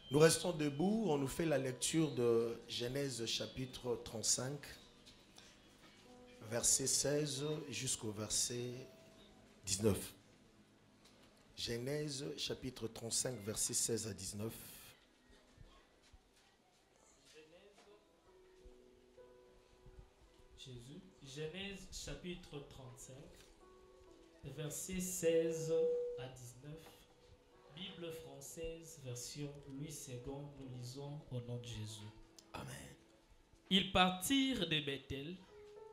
Nous restons debout, on nous fait la lecture de Genèse chapitre 35, verset 16 jusqu'au verset 19. Genèse chapitre 35, verset 16 à 19. Genèse chapitre 35, verset 16 à 19. Bible française, version Louis II, nous lisons au nom de Jésus. Amen. Ils partirent de Bethel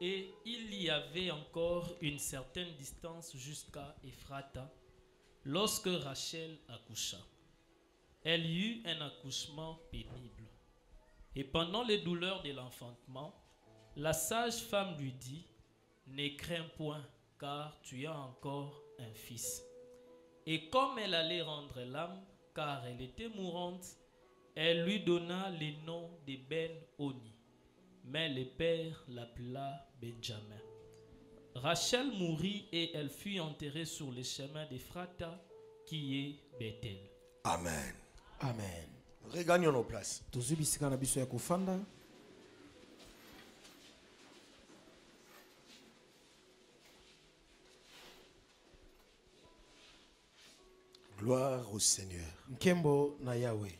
et il y avait encore une certaine distance jusqu'à Ephrata lorsque Rachel accoucha. Elle eut un accouchement pénible. Et pendant les douleurs de l'enfantement, la sage-femme lui dit, « Ne crains point, car tu as encore un fils. » Et comme elle allait rendre l'âme, car elle était mourante, elle lui donna le nom de Ben-Oni. Mais le père l'appela Benjamin. Rachel mourut et elle fut enterrée sur le chemin d'Ephrata, qui est Bethel. Amen. Amen. Regagnons nos places. Tuzibisika na biso ya kufanda. Gloire au Seigneur. Nkembo na Yahweh.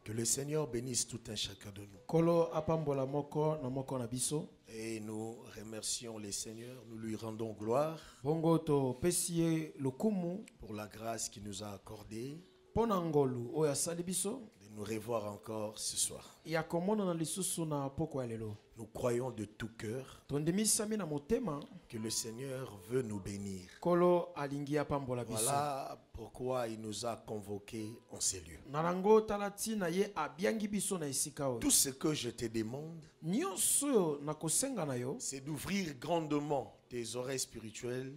Que le Seigneur bénisse tout un chacun de nous. Kolo apambola moko na moko na biso. Et nous remercions le Seigneur, nous lui rendons gloire Bongo to pesie lokumu pour la grâce qu'il nous a accordée pona ngolu oya sali biso. de nous revoir encore ce soir. Ya komona na lisusu na poko ya lelo. Nous croyons de tout cœur Tondemisami na motema que le Seigneur veut nous bénir. kolo alingi apambola biso. Voilà pourquoi il nous a convoqués en ces lieux. Narango talati na ye abiangi biso na esika oyo. Tout ce que je te demande, Nyonso na kosenga na yo. c'est d'ouvrir grandement tes oreilles spirituelles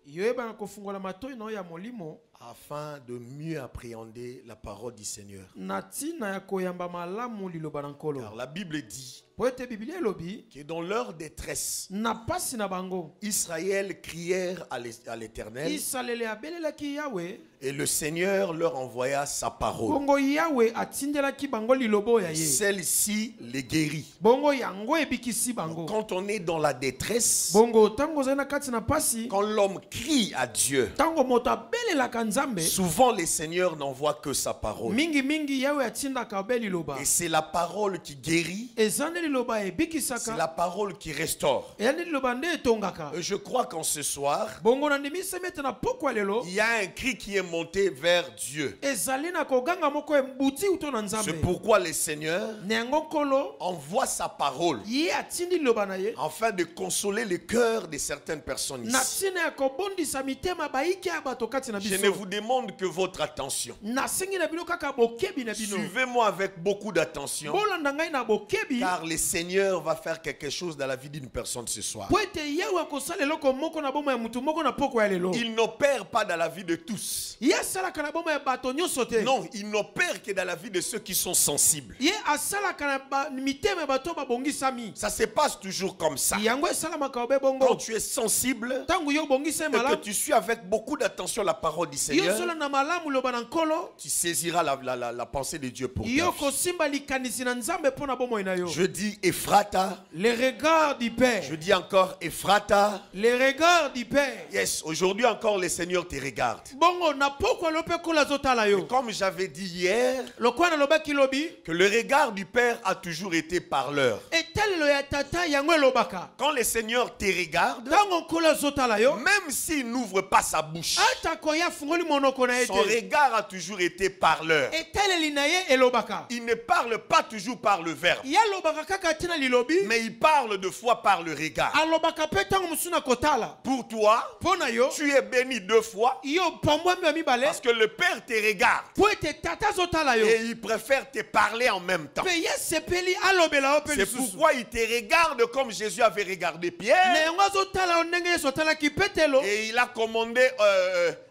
Yoeba na kofungola matoi na ya molimo. afin de mieux appréhender la parole du Seigneur. Natina ya koyamba malamu liloba na nkolo. Car la Bible dit Poete Biblia elobi que dans leur détresse, na pasi na bango. Israël crièrent à l'Éternel Isalele abelelaki Yahweh. et le Seigneur leur envoya sa parole. Bongo Yahweh atindelaki bango lilobo ya ye. Celle-ci les guérit. Bongo yango ebikisi bango. Quand on est dans la détresse, Bongo tango zana kati na pasi. quand l'homme crie à Dieu, Tango moto abelelaka nzambe. souvent le Seigneur n'envoie que sa parole. Mingi mingi Yahweh atindaka abeli liloba. Et c'est la parole qui guérit, Ezane liloba c'est ebikisaka. la parole qui restaure. Eyane liloba nde etongaka. Je crois qu'en ce soir, Bongo na ndimisa mete na poko ya lelo. il y a un cri qui est monté vers Dieu. Ezali na koganga moko ebuti uto na nzambe. C'est pourquoi le Seigneur Nengo kolo envoie sa parole ye atindi liloba na ye. afin de consoler le cœur de certaines personnes Na ici. tina ya kobondisa mitema baiki ya bato kati na Je ne biso. vous demande que votre attention. Na sengi na bino kaka bokebi na bino. Suivez-moi avec beaucoup d'attention, Bolanda ngai na bokebi. car le Seigneur va faire quelque chose dans la vie d'une personne ce soir. Po ete Yawe akosala eloko moko na bomoi ya mutu moko na poko ya lelo. Il n'opère pas dans la vie de tous. Ye asalaka na bomoi ya bato nyonso te. Non, il n'opère que dans la vie de ceux qui sont sensibles. Ye asalaka na mitema ya bato babongisami. Ça se passe toujours comme ça. Yango esalamaka obe Quand bongo. tu es sensible Tango yo bongisa et que malamu. tu suis avec beaucoup d'attention la parole du Yo Seigneur, sola na malamu loba na nkolo. tu saisiras la pensée de Dieu pour ta Yo vie. kosimba likanisi na nzambe pona bomoi na yo. Je dis Ephrata, Les regards du Père. je dis encore Ephrata. Les regards du Père. Yes, aujourd'hui encore le Seigneur te regarde. Bongo na poko lope kola zotala yo. Comme j'avais dit hier, Lokwana lobaki lobi. que le regard du Père a toujours été parleur. Etalelo ya tata yango elobaka. Quand le Seigneur te regarde, Tango kola zotala yo. même s'il n'ouvre pas sa bouche, Ata koya fungoli monoko na son ete. regard a toujours été parleur. Etaleli na ye elobaka. Il ne parle pas toujours par le verbe, Ya lobaka kaka tina lilobi. mais il parle de fois par le regard. Alobaka pe tango musuna kotala. Pour toi, Pona yo. tu es béni deux fois Yo pambwambi wa mibale. parce que le Père te regarde Po ete tata zotala yo. et il préfère te parler en même temps. Pe ye sepeli alobela o pe C'est lisusu. pourquoi il te regarde comme Jésus avait regardé Na Pierre yango azotala o ndenge Yesu atalaki Petelo. et il a commandé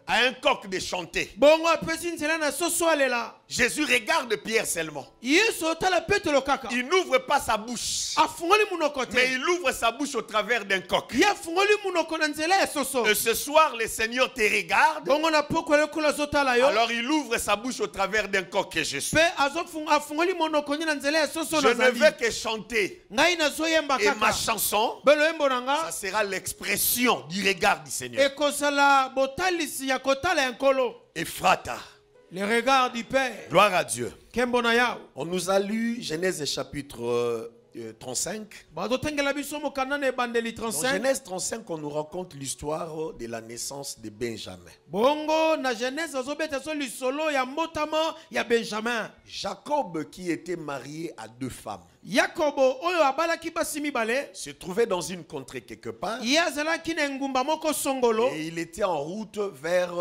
à un coq de chanter. bongo apesi nzela na soso alela Jésus regarde Pierre seulement. yesu otala petelo kaka Il n'ouvre pas sa bouche, afungoli munoko mais te il ouvre sa bouche au travers d'un coq. ye afungoli munoko na nzela ya soso Et ce soir, le Seigneur te regarde. bongo na poko lokola azotala yo Alors il ouvre sa bouche au travers d'un coq que je suis. mpe afungoli monoko nye na nzela ya soso Je ne nazali veux que chanter. ngai nazoyemba Et ma kaka chanson, beloyembo na nga ça sera l'expression du regard du Seigneur. ekozala botalisi ya kotala ya nkolo Ephrata. le regard du père Gloire à Dieu. kembo na yawe On nous a lu Genèse chapitre 35. bazotengela biso mokanda na ebandeli Dans 35 Genèse 35, on nous raconte l'histoire de la naissance de Benjamin. bongo na genèse azobeta so lisolo ya mbotama ya benjamin Jacob, qui était marié à 2 femmes, yakobo oyo abalaki basi mibale se trouvait dans une contrée quelque part ye azalaki na engumba moko songolo et il était en route vers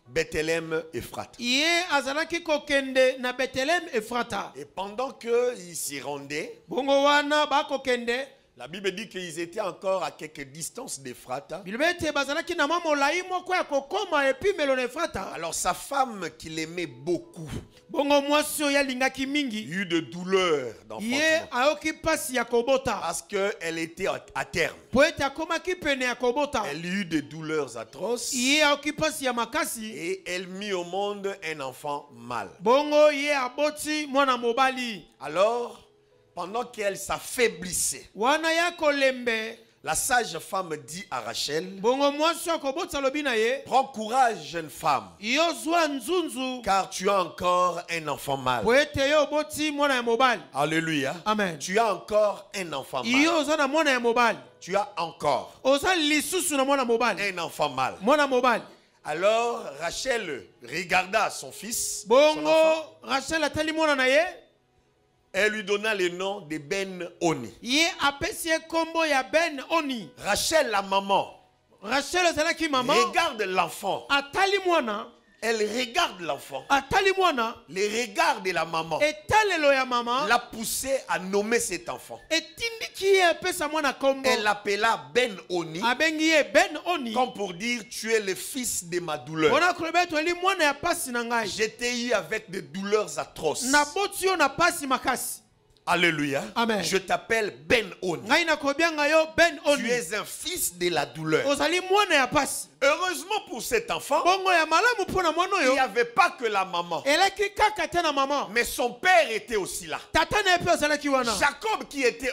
Bethléem Ephrata. ye azalaki kokende na betelem efrata Et pendant qu'il s'y rendait, bongo wana bakokende la Bible dit qu'ils étaient encore à quelques distances d'Ephrata. biloba ete bazalaki na mwa molai moko ya kokoma epimelo na efrata Alors sa femme qu'il aimait beaucoup bongo mwasi oyo alingaki mingi eut de douleurs ye d'enfantement ayoki pasi ya kobota parce qu'elle était à terme. po ete akomaki pene ya kobota Elle eut des douleurs atroces ye ayoki pasi ya makasi et elle mit au monde un enfant mâle. bongo ye aboti mwana mobali Alors, pendant qu'elle s'affaiblissait, wana ya kolembe la sage femme dit à Rachel, bongo mwasi akobotisa lobi na ye prends courage, jeune femme, yo zwa nzunzu car tu as encore un enfant mâle. po ete yo oboti mwana ya mobali Alléluia. amen Tu as encore un enfant yo mâle. oza na mwana ya mobali Tu as encore oza lisusu na mwana mobali un enfant mâle. mwana mobali Alors Rachel regarda son fils, son bongo enfant, rachel atali mwana na ye elle lui donna le nom de Ben-Oni. ye apesi ye kombo ya ben oni Rachel, la maman, rachel azalaki mama regarde l'enfant. atali mwana Elle regarde l'enfant. atali mwana Le regard de la maman etalelo ya mama l'a poussé à nommer cet enfant. etindiki ye apesa mwana kombo Elle l'appela Ben-Oni, abengi ye ben oni comme pour dire tu es le fils de ma douleur. mpona koloba ete oli mwana ya pasi na ngai J'étais eu avec des douleurs atroces. naboti yo na pasi makasi Alléluia. Amen. Je t'appelle Ben-Oni. ngai nakobianga yo ben Tu oni es un fils de la douleur. ozali mwana ya pasi Heureusement pour cet enfant, bongo ya malamu mpona mwana il n'y oyo avait pas que la maman, eleki kaka te na mama mais son père était aussi là. tata na ye mpe azalaki wana Jacob qui était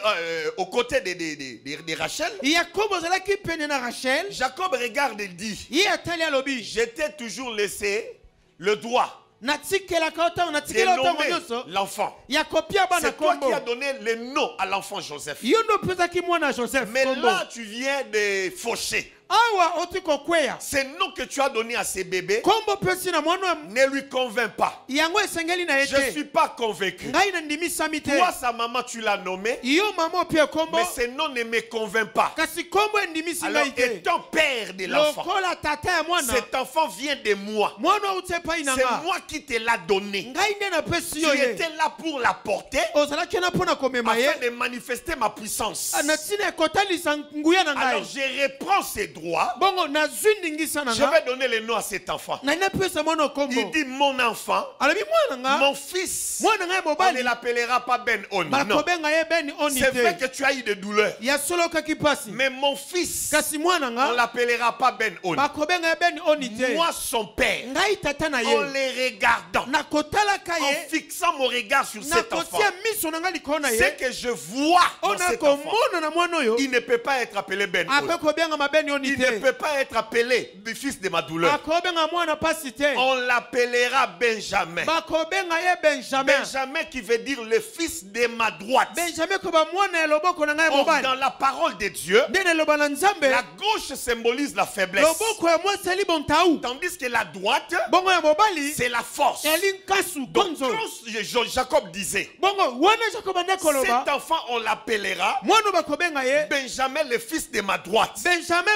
aux côtés de Rachel, yakobo azalaki pene na rachel Jacob regarde et dit, ye atali alobi je t'ai toujours laissé le droit natikelaka otango de natikeli otango nommer nyonso l'enfant. ya kopia bana C'est toi kombo qui as donné le nom à l'enfant Joseph. yo ndo opesaki mwana joseph Mais kombo là, tu viens de faucher. awa oti kokweya Ce nom que tu as donné à ce bébé kombo opesi na mwana ne lui convainc pas. yango esengeli na ye Je ne te suis pas convaincu. ngai nandimisami te Toi, sa maman, tu l'as nommé, yo mama opie kombo mais ce nom ne me convainc pas. kasi kombo endimisi Alors, ngai te étant père de l'enfant, lokola tata ya mwana cet enfant vient de moi. mwana outi epai na C'est nga moi qui te l'ai donné. ngai nde napesi Tu yo ye étais là pour la porter ozalaki na mpo na komema ye afin de manifester ma puissance. na ntina ekotalisa nguya na Alors, ngai je reprends ses droits. bongo nazwi ndingisa na Je nga vais donner le nom à cet enfant. ngai napesa mwana Il kombo dit mon enfant, alobi mwana nga mon fils. mwana ngai On ne mobali l'appellera pas Ben-Oni. Non. bakobenga ye beni oni C'est vrai te que tu as eu des douleurs. yasolokaki pasi Mais mon fils, kasi mwana on ne nga l'appellera pas Ben-Oni. bakobenga ye beni oni te Moi, son père, ngai tata na en ye les regardant, nakotalaka en ye fixant mon regard sur cet enfant, nakotia miso na ngai likolo na ce ye que je vois dans ona cet enfant, komona na mwana oyo il ne peut pas être appelé Ben-Oni. akoki kobenga beni oni Il ne te peut pas être appelé le fils de ma douleur. akobenga mwana pasi te On l'appellera Benjamin. bakobenga ye benjamin Benjamin qui veut dire le fils de ma droite. benjamin koba mwana ya loboko na ngai Or, mobali dans la parole de Dieu, nde na eloba na nzambe la gauche symbolise la faiblesse. loboko ya mwasi eli bontau Tandis que la droite, bongo ya mobali c'est la force. eli nkasu Donc, gonzo quand Jacob disait, bongo wana jakoba nde koloba cet enfant, on l'appellera mwana bakobenga ye Benjamin, le fils de ma droite. benjamin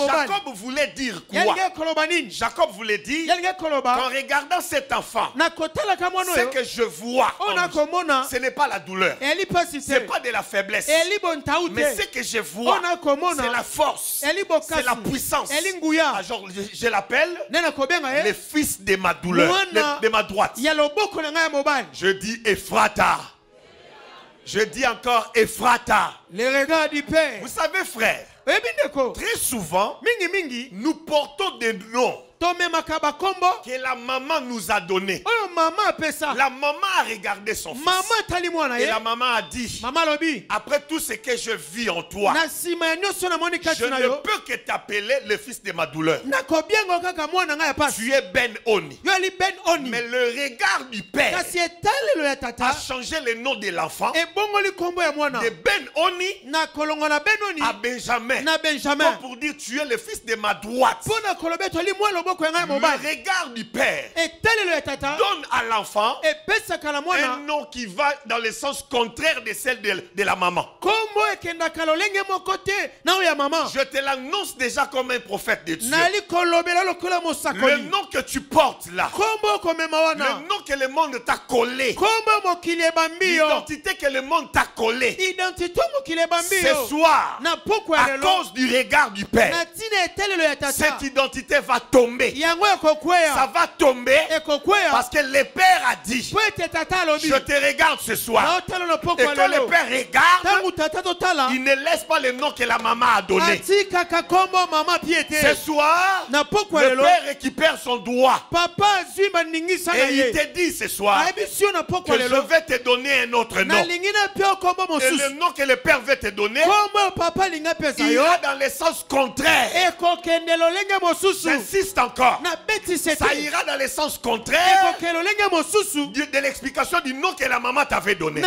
Jacob voulait dire quoi? Jacob voulait dire qu'en regardant cet enfant, ce que je vois, ce n'est pas la douleur, ce n'est pas de la faiblesse, mais ce que je vois, c'est la force, c'est la puissance. Alors, je l'appelle le fils de ma douleur, de ma droite. Je dis Ephrata. Je dis encore Ephrata. Les regards du Père. Vous savez, frère, très souvent, nous portons des noms que la maman nous a donnés. La maman a regardé son fils. Et la maman a dit, après tout ce que je vis en toi, je ne peux que t'appeler le fils de ma douleur. Tu es Ben Oni. Mais le regard du Père a changé le nom de l'enfant de Ben Oni à Benjamin. Pour dire tu es le fils de ma droite. Le regard du Père donne à l'enfant un nom qui va dans le sens contraire de celle de la maman. Je te l'annonce déjà comme un prophète de Dieu. Le nom que tu portes là, le nom que le monde t'a collé, l'identité que le monde t'a collé, ce soir, à cause du regard du Père, cette identité va tomber. Ça va tomber parce que le Père a dit, je te regarde ce soir. Et quand le Père regarde, il ne laisse pas le nom que la maman a donné. Ce soir, le Père récupère son droit. Et il te dit ce soir que je vais te donner un autre nom. Et le nom que le Père veut te donner ira dans le sens contraire. J'insiste encore. Ça ira dans le sens contraire de l'explication du nom que la maman t'avait donné.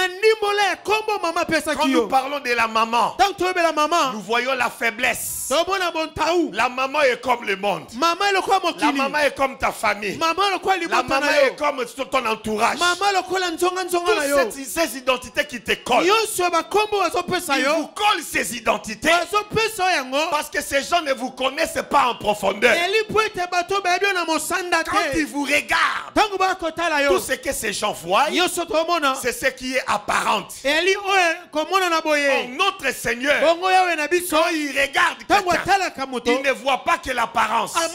Quand nous parlons de la maman, nous voyons la faiblesse. La maman est comme le monde. La maman est comme ta famille. La maman est comme ton entourage. Toutes ces identités qui te collent. Ils vous collent ces identités parce que ces gens ne vous connaissent pas en profondeur. Quand ils vous regardent, tout ce que ces gens voient, c'est ce qui est apparent. Notre Seigneur, quand il regarde quelqu'un, il ne voit pas que l'apparence, mais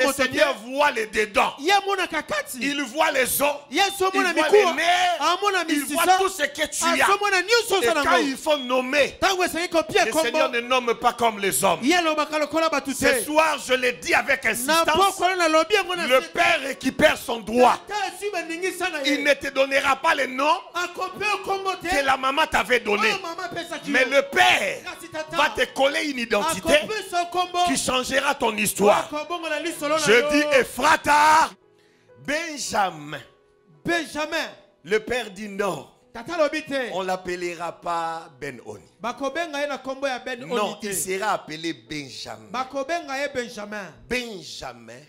le Seigneur voit les dedans. Il voit les os, il voit les nerfs, il voit tout ce que tu as. Et quand il faut nommer, le Seigneur ne nomme pas comme les hommes. Ce soir, je le dis avec insistance, le Père récupère son droit. Il ne te donnera pas le nom que la maman t'avait donné. Mais le Père va te coller une identité qui changera ton histoire. Je dis Ephrata, Benjamin. Le Père dit non. On ne l'appellera pas Ben Oni. Non, il sera appelé Benjamin. Benjamin.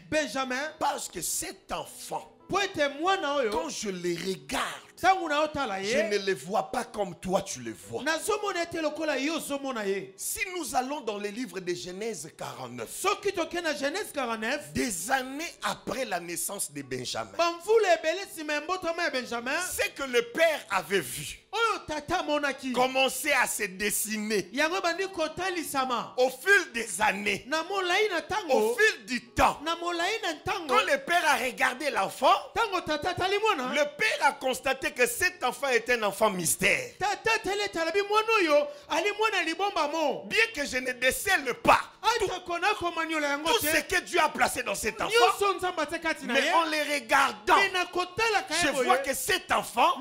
Parce que cet enfant, quand je le regarde, je ne le vois pas comme toi tu le vois. Si nous allons dans le livre de Genèse 49, des années après la naissance de Benjamin, c'est que le Père avait vu commencer à se dessiner au fil des années, au fil du temps. Quand le Père a regardé l'enfant, le Père a constaté que cet enfant est un enfant mystère. Bien que je ne décèle pas tout ce que Dieu a placé dans cet enfant, mais en les regardant, je vois que cet enfant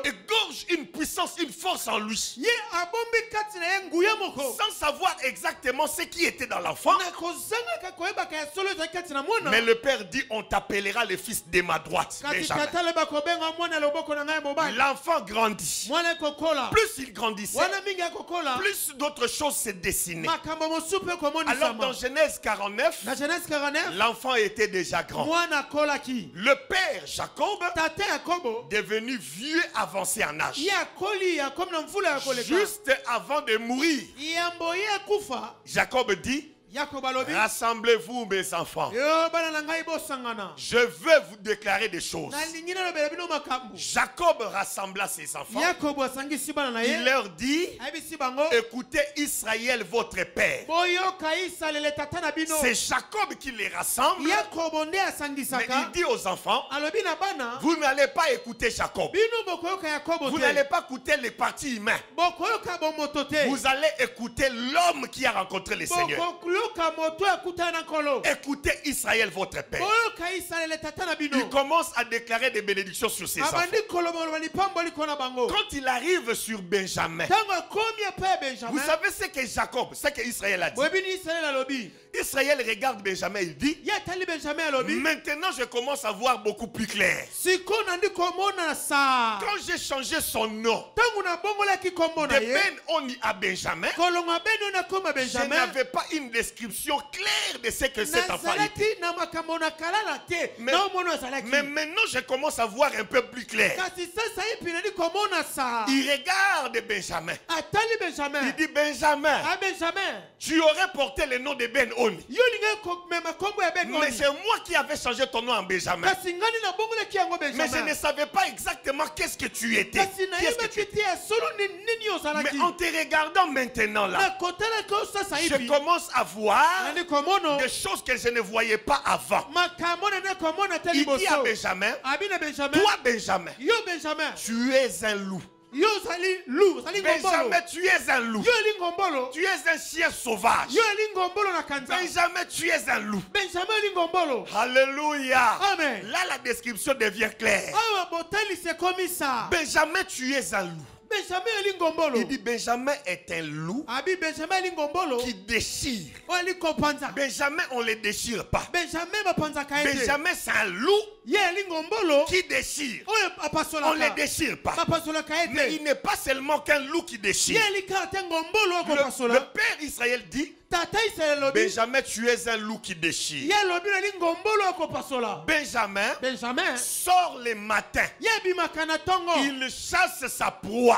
égorge une puissance, une force en lui, sans savoir exactement ce qui était dans l'enfant. Mais le Père dit, on t'appellera le fils de ma droite. L'enfant grandit. Plus il grandissait, plus d'autres choses se dessinaient. Alors dans Genèse 49, l'enfant était déjà grand. Le père Jacob, devenu vieux avancé en âge, juste avant de mourir, Jacob dit: rassemblez-vous mes enfants. Je veux vous déclarer des choses. Jacob rassembla ses enfants. Il leur dit: écoutez Israël votre père. C'est Jacob qui les rassemble. Mais il dit aux enfants: vous n'allez pas écouter Jacob. Vous n'allez pas écouter les partis humains. Vous allez écouter l'homme qui a rencontré le Seigneur. Écoutez Israël votre père. Il commence à déclarer des bénédictions sur ses enfants. Quand il arrive sur Benjamin, vous savez ce que Jacob, ce que Israël a dit. Israël regarde Benjamin, il dit: maintenant je commence à voir beaucoup plus clair. Quand j'ai changé son nom de Ben-Oni à Benjamin, je n'avais pas une description claire de ce que cet enfant était. Mais maintenant je commence à voir un peu plus clair. Il regarde Benjamin. Il dit: Benjamin, tu aurais porté le nom de Ben-Oni. Mais c'est moi qui avais changé ton nom en Benjamin. Mais je ne savais pas exactement qu'est-ce que tu étais. Mais en te regardant maintenant là, je commence à voir des choses que je ne voyais pas avant. Il dit à Benjamin: toi Benjamin, tu es un loup. Benjamin, tu es un loup. Tu es un chien sauvage. Benjamin, tu es un loup. Alléluia. Amen. Là, la description devient claire. Benjamin, tu es un loup. Il dit: Benjamin est un loup qui déchire. Benjamin, on ne le déchire pas. Benjamin, c'est un loup qui déchire. On ne le déchire pas. Mais il n'est pas seulement qu'un loup qui déchire. Le père Israël dit: Benjamin, tu es un loup qui déchire. Benjamin sort le matin. Il chasse sa proie.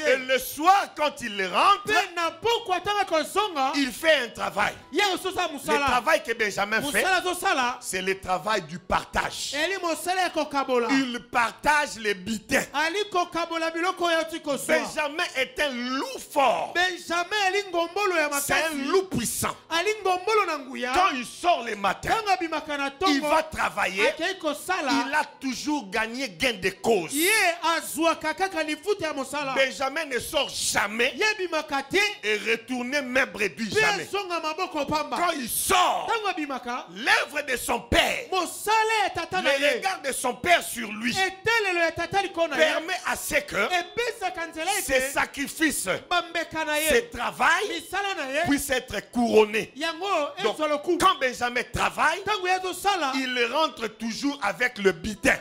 Et le soir, quand il rentre, il fait un travail. Le travail que Benjamin fait, c'est le travail du partage. Il partage les butins. Benjamin est un loup fort. C'est un loup puissant. Quand il sort le matin, il va travailler. Il a toujours gagné gain de cause. Benjamin ne sort jamais et retourne même réduit jamais. Quand il sort, l'œuvre de son père, le regard de son père sur lui, permet à ce que ses sacrifices, ses travail puisse être couronné. Donc, quand Benjamin travaille, il rentre toujours avec le butin.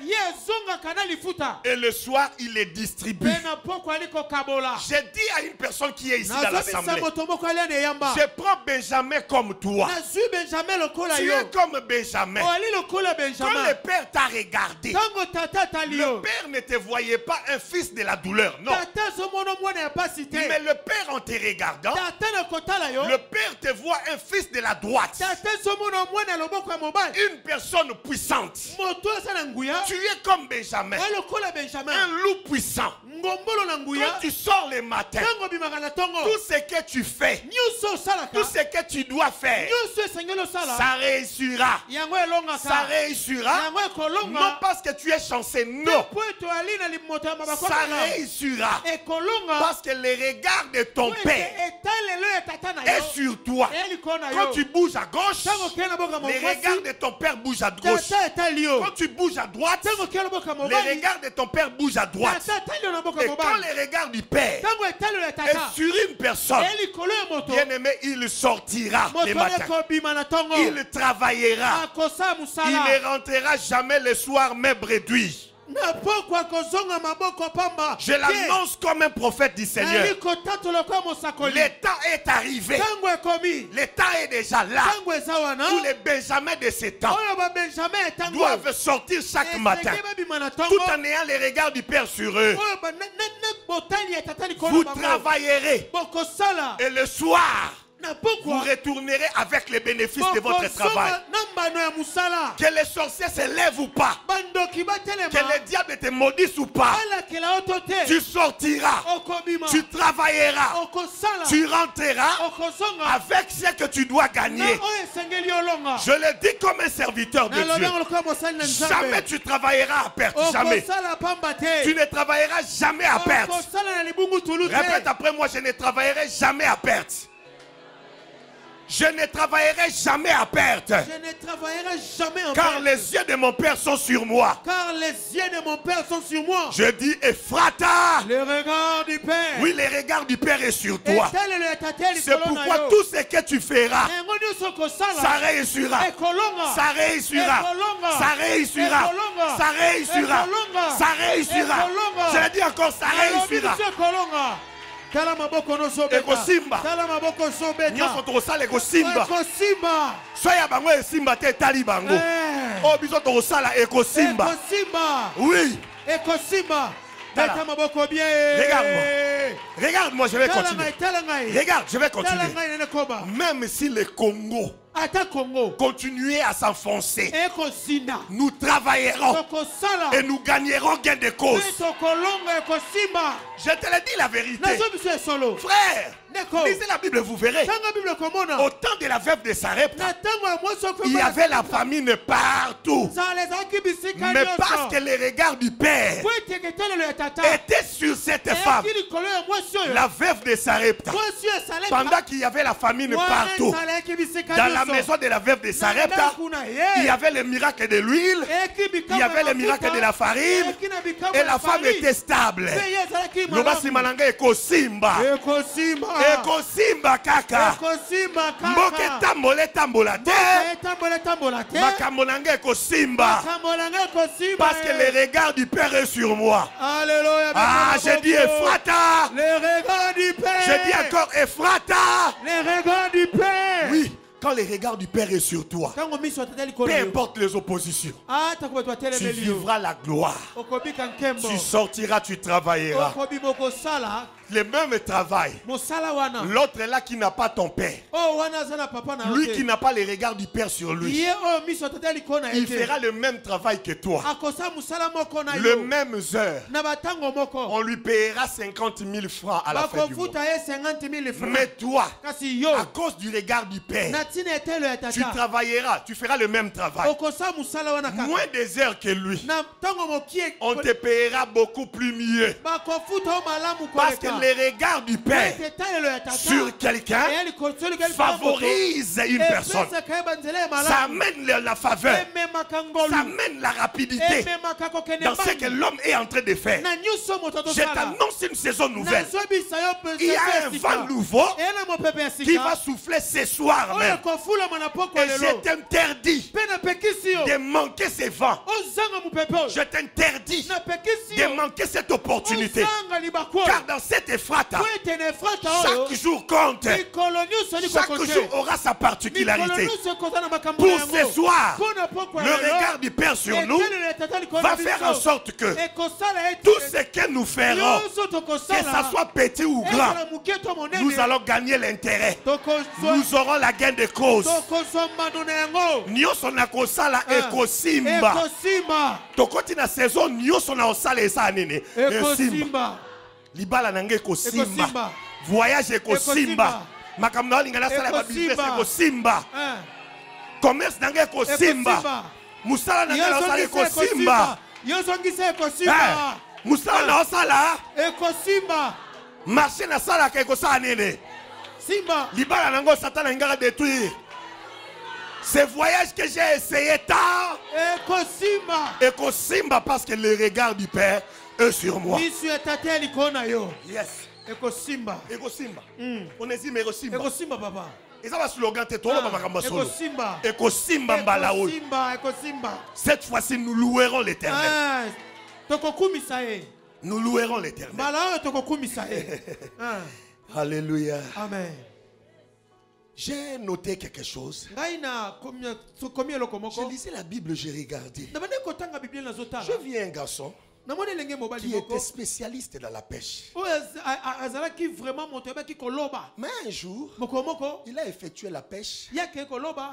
Et le soir, il les distribue. J'ai dit à une personne qui est ici dans l'assemblée: je prends Benjamin comme toi. Tu es comme Benjamin. Quand le père t'a regardé, le père ne te voyait pas un fils de la douleur, non. Mais le père, en te regardant, le père te voit un fils de la droite, une personne puissante. Tu es comme Benjamin, un loup puissant. Quand tu sors le matin, tout ce que tu fais, tout ce que tu dois faire, ça réussira. Ça réussira. Non parce que tu es chanceux, non. Ça réussira parce que le regard de ton père est sur toi. Quand tu bouges à gauche, les regards de ton père bougent à gauche. Quand tu bouges à droite, les regards de ton père bougent à droite. Et quand les regards du père est sur une personne, bien aimé, il sortira le matin. Il travaillera. Il ne rentrera jamais le soir même réduit. Je l'annonce comme un prophète du Seigneur. Le temps est arrivé. Le temps est déjà là. Où les Benjamins de ces temps doivent sortir chaque matin, tout en ayant les regards du Père sur eux. Vous travaillerez et le soir vous retournerez avec les bénéfices de votre travail. Que les sorciers se lèvent ou pas, que le diable te maudisse ou pas, tu sortiras, tu travailleras, tu rentreras avec ce que tu dois gagner. Je le dis comme un serviteur de Dieu. Jamais tu travailleras à perte. Jamais. Tu ne travailleras jamais à perte. Répète après moi, je ne travaillerai jamais à perte. Je ne travaillerai jamais à perte. Je ne travaillerai jamais en car perte. Les yeux de mon Père sont sur moi. Car les yeux de mon Père sont sur moi. Je dis Ephrata. Le regard du Père. Oui, le regard du Père est sur toi. C'est pourquoi tout ce que tu feras, ça réussira. Ça réussira. Ça réussira. Ça réussira. Ça réussira. Je le dis encore, ça réussira. Ekosimba nyonso tokosala ekosimba soya bango esimba te etali bango oyo biso tokosala ekosimba. Oui, ekosimba. Regarde-moi, je vais continuer. Regarde, je vais continuer. Même si le Congo continuer à s'enfoncer, nous travaillerons et nous gagnerons gain de cause. Je te le dis la vérité. Frère, lisez la Bible, vous verrez. Au temps de la veuve de Sarepta, il y avait la famine partout. Mais parce que les regards du Père étaient sur cette femme, la veuve de Sarepta, pendant qu'il y avait la famine partout, dans la maison de la veuve de Sarepta, il y avait le miracle de l'huile, il y avait le miracle de la farine, et la femme était stable. Lobasi malanga ekosimba. Ekosimba kaka. Mboke tambole tambola te. Makambo nanga ekosimba. Parce que le regard du Père est sur moi. Alléluia. Ah, j'ai dit Ephrata. Le regard du Père. J'ai dit encore Ephrata. Le regard du Père. Oui. Quand le regard du Père est sur toi, peu importe les oppositions, tu vivras la gloire. Tu sortiras, tu travailleras. Le même travail. L'autre est là qui n'a pas ton père. Lui qui n'a pas le regard du Père sur lui. Il fera le même travail que toi. Le même heure. On lui paiera 50 000 francs à la fin du mois. Mais toi, à cause du regard du Père, tu travailleras, tu feras le même travail. Moins des heures que lui. On te paiera beaucoup plus mieux. Parce que le regard du Père sur quelqu'un favorise une personne. Ça amène la faveur. Ça amène la rapidité dans ce que l'homme est en train de faire. Je t'annonce une saison nouvelle. Il y a un vent nouveau qui va souffler ce soir même. Et je t'interdis de manquer ce vent. Je t'interdis de manquer cette opportunité. Car dans cette Ephrata, chaque jour compte. Chaque jour aura sa particularité. Pour ce soir, le regard du Père sur nous va faire en sorte que tout ce que nous ferons, que ça soit petit ou grand, nous allons gagner l'intérêt. Nous aurons la gain de cause. Nyonso na kosala ekosimba. Tokoti na saison nyonso na osala esa nene ekosimba. Libala nange ekosimba. Voyage ekosimba. Makambo na lingana sala ba business ekosimba. Commerce nange ekosimba. Musala nange na osala ekosimba. Musala na osala ekosimba. Marché na sala ka ekosala nene. Simba. Libala nango Satan ngara détruire. Ce voyage que j'ai essayé tard. Ekosimba parce que le regard du Père est sur moi. Yes. Ekosimba. Ekosimba. On est dit mais ekosimba. Ekosimba papa. Et ça va slogan te tolo ba makamba solo. Ekosimba. Ekosimba mbalaou. Ekosimba. Cette fois-ci nous louerons l'Éternel. Nous louerons l'Éternel. Alléluia. Amen. J'ai noté quelque chose. Je lisais la Bible, j'ai regardé. Je vis un garçon qui était spécialiste dans la pêche. Mais un jour, il a effectué la pêche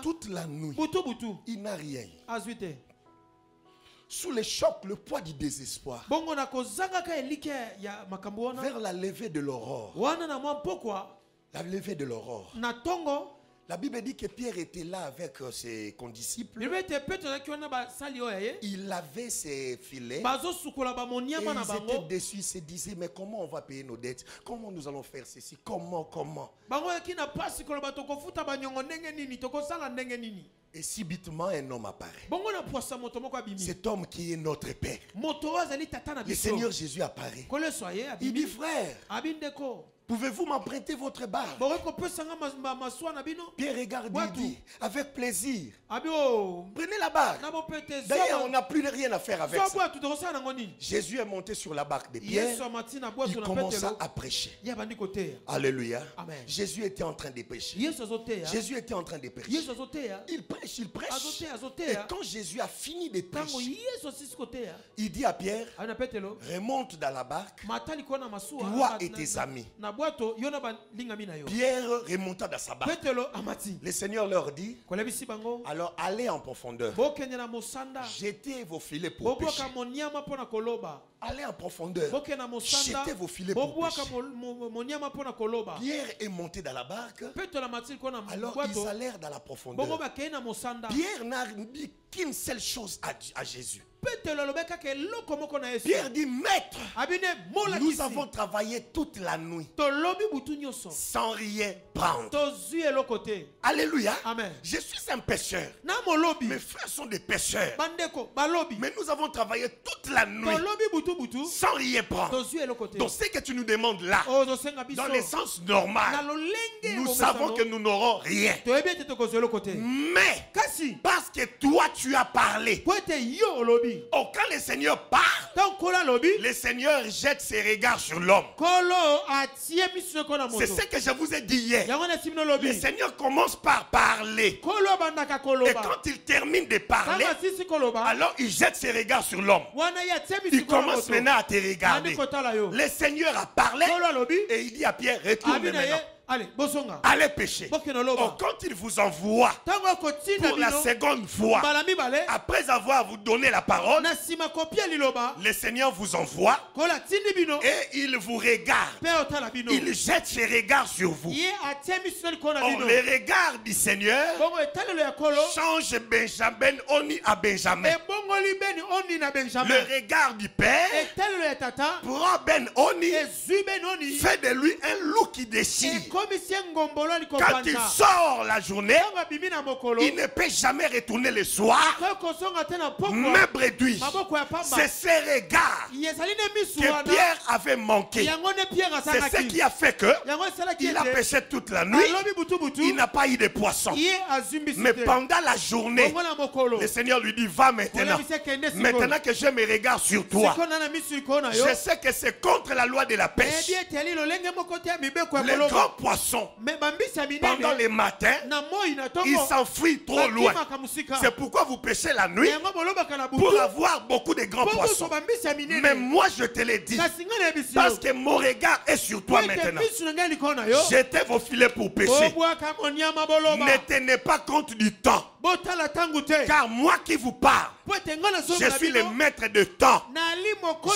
toute la nuit. Il n'a rien. Sous le choc, le poids du désespoir, vers la levée de l'aurore, la levée de l'aurore, la Bible dit que Pierre était là avec ses condisciples. Il avait ses filets. Et ils étaient déçus. Ils se disaient, mais comment on va payer nos dettes? Comment nous allons faire ceci? Comment? Et subitement, un homme apparaît. Cet homme qui est notre Père. Le Seigneur Jésus apparaît. Il dit, frère, pouvez-vous m'emprunter votre barque? Pierre regarde, il dit, avec plaisir. Prenez la barque. D'ailleurs, on n'a plus rien à faire avec ça. Jésus est monté sur la barque de Pierre. Il commença à prêcher. Alléluia. Jésus était en train de prêcher. Jésus était en train de prêcher. Il prêche. Et quand Jésus a fini de prêcher, il dit à Pierre, remonte dans la barque, toi et tes amis. Pierre remonta dans sa barque. Le Seigneur leur dit, alors allez en profondeur. Jetez vos filets pour pêcher. Allez en profondeur. Jetez vos filets pour pêcher. Pierre est monté dans la barque. Alors ils allèrent dans la profondeur. Pierre n'a dit qu'une seule chose à Jésus. Pierre dit, maître, nous avons travaillé toute la nuit sans rien prendre. Alléluia. Amen. Je suis un pécheur. Mes frères sont des pécheurs. Mais nous avons travaillé toute la nuit sans rien prendre. Donc ce que tu nous demandes là, dans le sens normal, nous savons que nous n'aurons rien. Mais parce que toi tu as parlé, oh, quand le Seigneur parle, le Seigneur jette ses regards sur l'homme. C'est ce que je vous ai dit hier. Le Seigneur commence par parler. Et quand il termine de parler, alors il jette ses regards sur l'homme. Il commence maintenant à te regarder. Le Seigneur a parlé et il dit à Pierre, retourne maintenant. Allez pêcher. Oh, quand il vous envoie pour la seconde fois, après avoir vous donné la parole, le Seigneur vous envoie et il vous regarde. Il jette ses regards sur vous. Oh, le regard du Seigneur change Benjamin Oni à Benjamin. Le regard du Père prend Ben Oni, fait de lui un loup qui déchire. Quand il sort la journée, il ne peut jamais retourner le soir, même réduit. C'est ces regards que Pierre avait manqué. C'est ce qui a fait que il a pêché toute la nuit. Il n'a pas eu de poisson. Mais pendant la journée, le Seigneur lui dit, va maintenant. Maintenant que j'ai mes regards sur toi, je sais que c'est contre la loi de la pêche. Les grands poissons, pendant les matins, ils s'enfuient trop loin. C'est pourquoi vous pêchez la nuit, pour avoir beaucoup de grands poissons. Mais moi je te l'ai dit, parce que mon regard est sur toi maintenant. Jetez vos filets pour pêcher. Ne tenez pas compte du temps, car moi qui vous parle, je suis le maître de temps.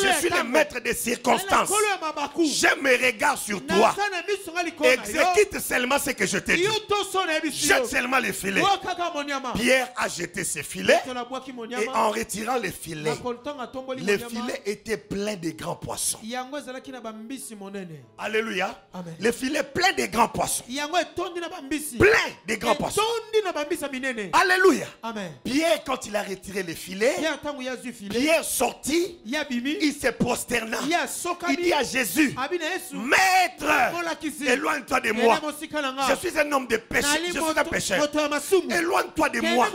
Je suis le maître des circonstances. J'ai mes regards sur toi. Exécute seulement ce que je t'ai dit. Jette seulement les filets. Pierre a jeté ses filets et en retirant les filets étaient pleins de grands poissons. Alléluia. Les filets pleins de grands poissons. Pleins de grands poissons. Alléluia. Pierre, quand il a retiré les filets, filet, Pierre sortit, il se prosterna. Il dit à Jésus, Maître, éloigne-toi de moi. Je suis un homme de péché, je suis un pécheur. Éloigne-toi de moi.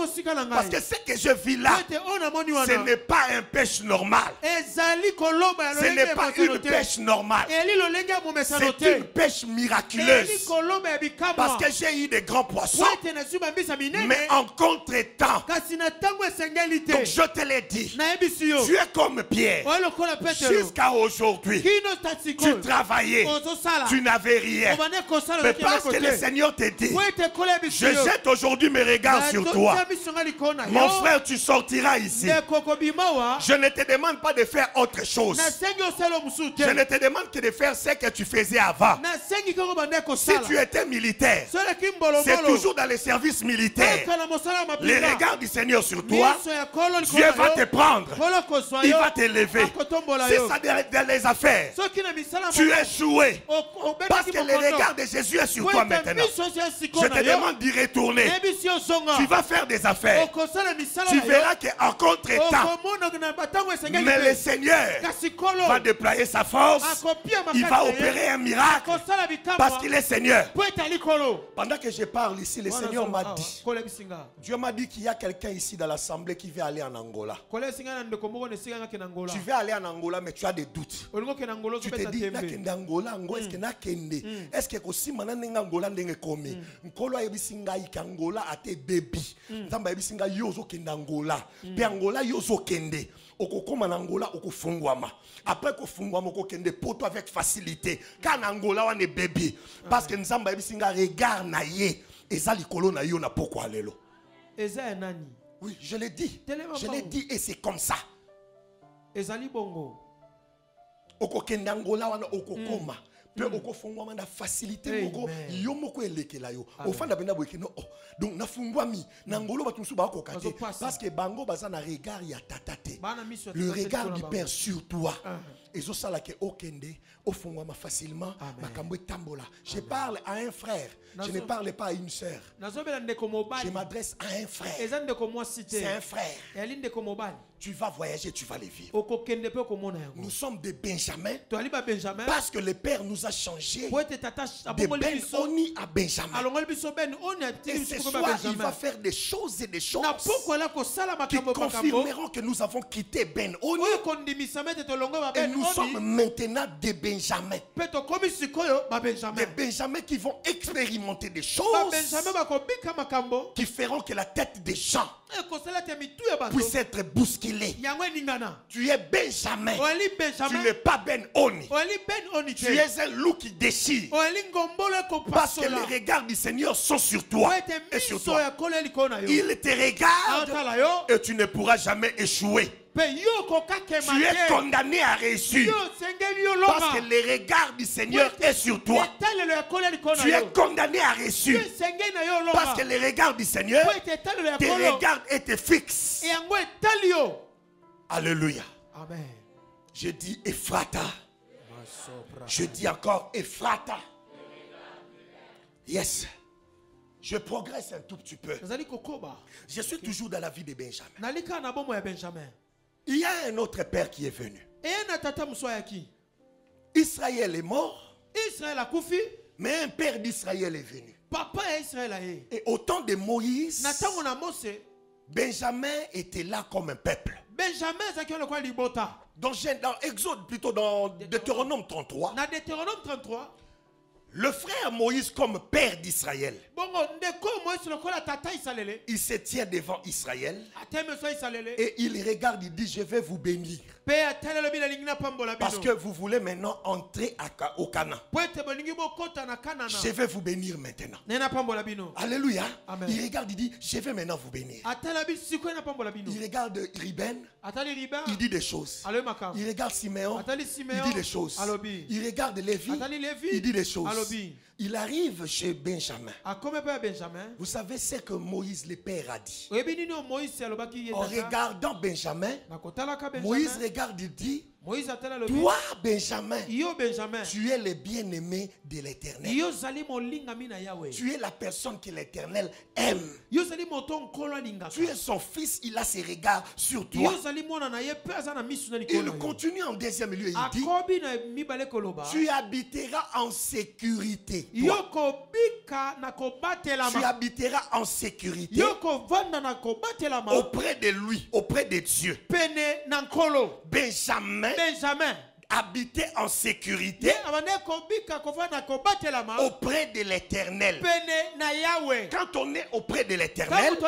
Parce que ce que je vis là, ce n'est pas un pêche normal. Ce n'est pas une pêche normale. C'est une pêche miraculeuse. Parce que j'ai eu des grands poissons. Mais en contre-temps. Donc je te l'ai dit. Tu es comme Pierre. Jusqu'à aujourd'hui. Tu travaillais. Tu n'avais rien. Mais parce que le Seigneur te dit, je jette aujourd'hui mes regards sur toi. Mon frère, tu sortiras ici. Je ne te demande pas de faire autre chose. Je ne te demande que de faire ce que tu faisais avant. Si tu étais militaire, c'est toujours dans les services militaires. Les regards du Seigneur sur toi, Dieu va te prendre. Il va t'élever. C'est ça dans les affaires. Tu es joué. Parce que le regard de Jésus est sur toi maintenant. Je te demande d'y retourner. Tu vas faire des affaires. Tu verras qu'en contre-temps, mais le Seigneur va déployer sa force. Il va opérer un miracle parce qu'il est Seigneur. Pendant que je parle ici, le Seigneur m'a dit, Dieu m'a dit qu'il y a quelqu'un ici dans l'assemblée qui veut aller en Angola. Tu veux aller en Angola, mais tu as des doutes. Tu te dis, est-ce que si maintenant Angola n'est pas comme Angola Angola a été baby. Nzamba ebisinga yozo kende Angola. Pe Angola yozo kende. Okokoma na Angola okufungwama. Après kufungwama okokende poto avec facilité. Quand Angola wane baby. Parce que nzamba ebisinga regard na ye. Eza likolo na yo na poko alelo. Eza nani? Oui, je l'ai dit. Je l'ai dit et c'est comme ça. Ezali bongo. Okokende Angola wana okokoma. Okofungwama na facilité moko yo moko elekela yo ofanda benda boekeno donc na fungwami na ngolo batumsu ba kokate parce que bango baza na regard ya tatate le regard du père sur toi et sala ke okende ofungwama facilement makambo etambola. Je parle à un frère, je ne parle pas à une sœur. Je m'adresse à un frère. C'est un frère. Tu vas voyager, tu vas les vivre. Nous sommes des Benjamins parce que le Père nous a changé de Ben Oni à Benjamin. Et ce soir, il va faire des choses et des choses qui confirmeront que nous avons quitté Ben Oni et nous sommes maintenant des Benjamins. Des Benjamins qui vont expérimenter des choses qui feront que la tête des gens puisse être bousculée. Tu es Benjamin. Tu n'es pas Ben Oni. Tu es un loup qui déchire. Parce que les regards du Seigneur sont sur toi et sur toi. Il te regarde et tu ne pourras jamais échouer. Tu es condamné à réussir parce que le regard du Seigneur est sur toi. Tu es condamné à réussir parce que le regard du Seigneur te regarde et te fixe. Alléluia. Amen. Je dis Ephrata. Je dis encore Ephrata. Yes. Je progresse un tout petit peu. Je suis toujours dans la vie de Benjamin. Il y a un autre père qui est venu. Israël est mort. Mais un père d'Israël est venu. Et au temps de Moïse, Benjamin était là comme un peuple. Dans Exode, plutôt dans Deutéronome 33. Le frère Moïse comme père d'Israël, il se tient devant Israël et il regarde, il dit, je vais vous bénir. Parce que vous voulez maintenant entrer au Canaan. Je vais vous bénir maintenant. Alléluia. Amen. Il regarde, il dit, je vais maintenant vous bénir. Il regarde Ruben, il dit des choses. Il regarde Siméon, il dit des choses. Il regarde Lévi, il dit des choses. Il arrive chez Benjamin. Vous savez ce que Moïse le père a dit. En regardant Benjamin, Moïse regarde et dit, Toi, Benjamin, tu es le bien-aimé de l'Éternel. Tu es la personne que l'Éternel aime. Tu es son fils, il a ses regards sur toi. Il continue en deuxième lieu, il dit, tu habiteras en sécurité. Tu habiteras en sécurité auprès de lui, auprès de Dieu. Benjamin habiter en sécurité auprès de l'Éternel. Quand on est auprès de l'Éternel,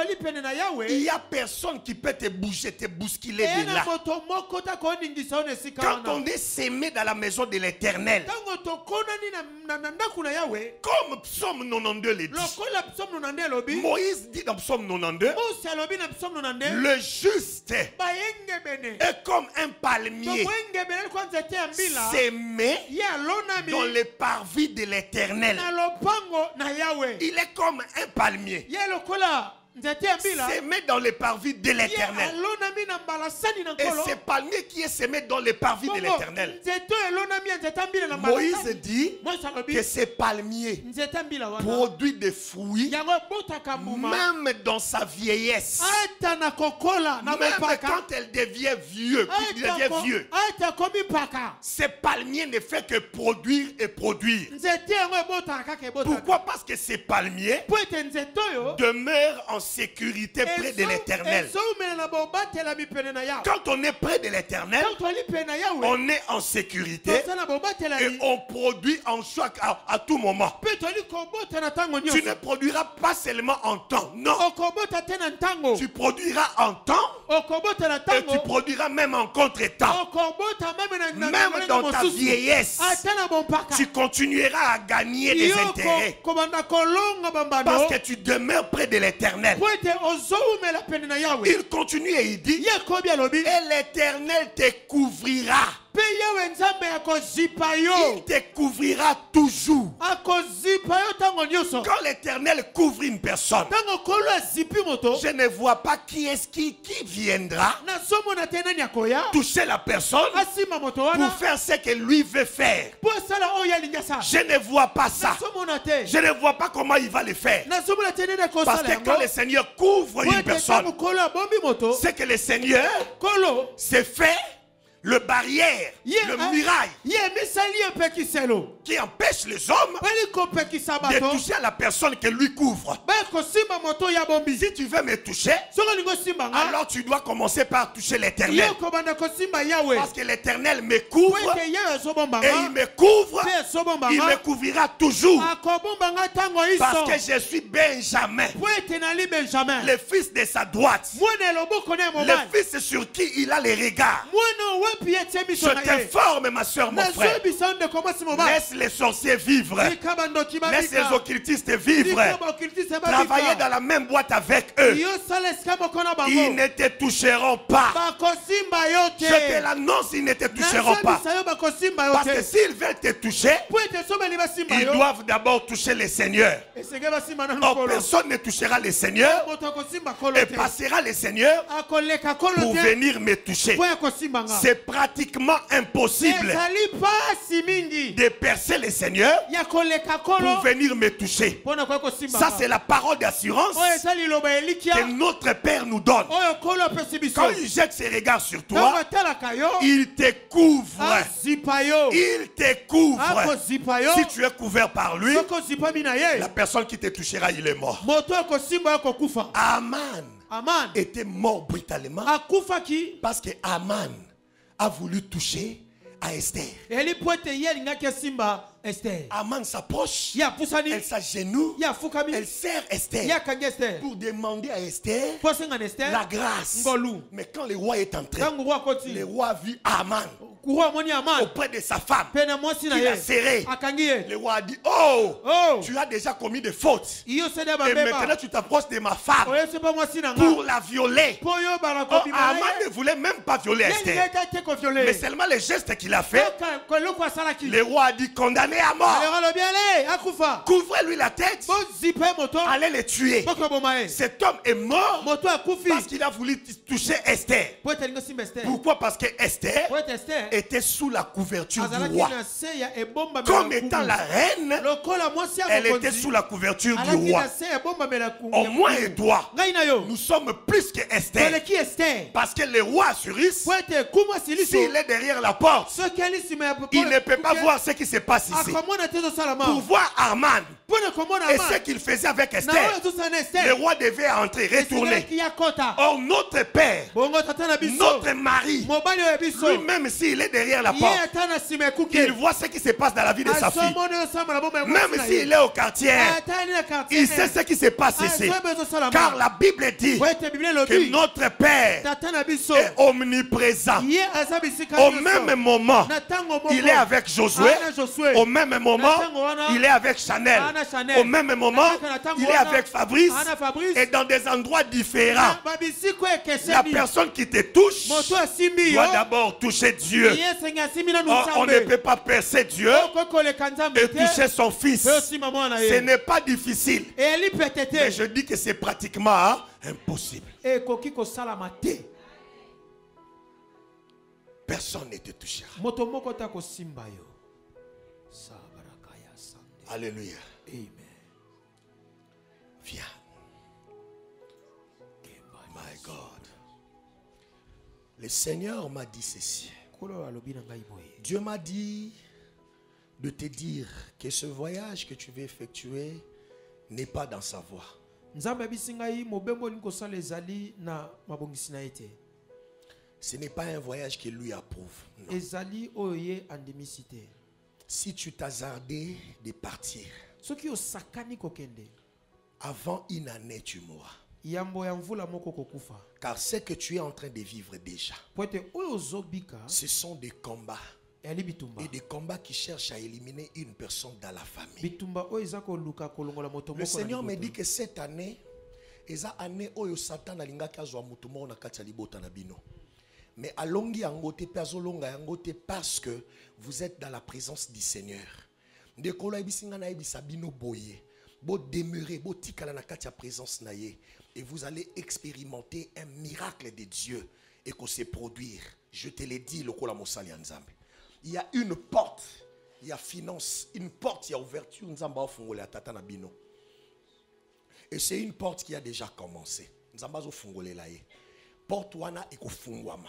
il n'y a personne qui peut te bouger, te bousculer de là. Quand on est sémé dans la maison de l'Éternel, comme Psaume 92 le dit, Moïse dit dans Psaume 92, le juste est comme un palmier s'aimer dans les parvis de l'Éternel. Il est comme un palmier s'aimer dans les parvis de l'Éternel. Et ce palmier qui est semé dans les parvis de l'Éternel, Moïse dit que ce palmier produit des fruits même dans sa vieillesse, même quand elle devient vieux, ce palmier ne fait que produire et produire. Pourquoi? Parce que ce palmier demeure en sécurité près de l'Éternel. Quand on est près de l'Éternel, on est en sécurité et on produit à tout moment. Tu ne produiras pas seulement en temps, non. Tu produiras en temps et tu produiras même en contre-temps. Même dans ta vieillesse, tu continueras à gagner des intérêts parce que tu demeures près de l'Éternel. Il continue et il dit, et l'Éternel te couvrira. Il te couvrira toujours. Quand l'Éternel couvre une personne, je ne vois pas qui est-ce qui viendra toucher la personne pour faire ce que lui veut faire. Je ne vois pas ça. Je ne vois pas comment il va le faire. Parce que quand le Seigneur couvre une personne, c'est que le Seigneur s'est fait le barrière, le muraille qui empêche les hommes de toucher à la personne que lui couvre. Si tu veux me toucher, alors tu dois commencer par toucher l'Éternel. Parce que l'Éternel me couvre et il me couvre, il me couvrira toujours. Parce que je suis Benjamin, le fils de sa droite, le fils sur qui il a les regards. Je t'informe, ma soeur, mon frère. Laisse les sorciers vivre. Laisse les occultistes vivre. Travailler dans la même boîte avec eux. Ils ne te toucheront pas. Je te l'annonce, ils ne te toucheront pas. Parce que s'ils veulent te toucher, ils doivent d'abord toucher le Seigneur. Or, personne ne touchera le Seigneur et passera le Seigneur pour venir me toucher. C'est pratiquement impossible de percer le Seigneur pour venir me toucher. Ça, c'est la parole d'assurance que notre Père nous donne. Quand il jette ses regards sur toi, il te couvre. Il te couvre. Si tu es couvert par lui, la personne qui te touchera, il est mort. Aman était mort brutalement parce que Aman a voulu toucher à Esther. Aman s'approche, elle s'agenouille, elle serre Esther pour demander à Esther la grâce. Mais quand le roi est entré, le roi a vu Aman auprès de sa femme, il a serré. Le roi a dit, oh, tu as déjà commis des fautes et maintenant tu t'approches de ma femme pour la violer. Aman ne voulait même pas violer Esther, mais seulement le geste qu'il a fait, le roi a dit, condamné à mort, couvrez-lui la tête, allez le tuer. Cet homme est mort parce qu'il a voulu toucher Esther. Pourquoi? Parce que Esther était sous la couverture du roi. Comme étant la reine, elle était sous la couverture du roi. Au moins et toi, nous sommes plus que Esther. Parce que le roi Assuris, s'il est derrière la porte, il ne peut pas voir ce qui se passe ici. Pour voir Arman et ce qu'il faisait avec Esther, le roi devait entrer, retourner. Or notre père, notre mari, lui-même s'il est derrière la porte, il voit ce qui se passe dans la vie de sa fille. Même s'il est au quartier, il sait ce qui se passe ici. Car la Bible dit que notre Père est omniprésent. Au même moment, il est avec Josué. Au même moment, il est avec Chanel. Au même moment, il est avec Fabrice. Et dans des endroits différents. La personne qui te touche doit d'abord toucher Dieu. Or, on ne peut pas percer Dieu et toucher son fils. Ce n'est pas difficile. Mais je dis que c'est pratiquement impossible. Personne ne te touchera. Alléluia. Amen. Viens. My God. Le Seigneur m'a dit ceci. Dieu m'a dit de te dire que ce voyage que tu veux effectuer n'est pas dans sa voie. Ce n'est pas un voyage qui lui approuve. Non. Si tu t'hasardais de partir, avant une année tu mourras. Car ce que tu es en train de vivre déjà, ce sont des combats. Et des combats qui cherchent à éliminer une personne dans la famille. Le Seigneur me dit que cette année, année où Satan a mais alongi angote pazolonga angote parce que vous êtes dans la présence du Seigneur. De kola ebisinga na ebisa bino boye. Bo demeurer, bo tikala na kati ya présence na ye et vous allez expérimenter un miracle de Dieu et qu'on se produire. Je te l'ai dit le kola mosali nzambe. Il y a une porte, il y a finance, une porte, il y a ouverture nzamba ofungole atata na bino. Et c'est une porte qui a déjà commencé. Nzamba zo fungole la ye. Porte wana ekofungwama.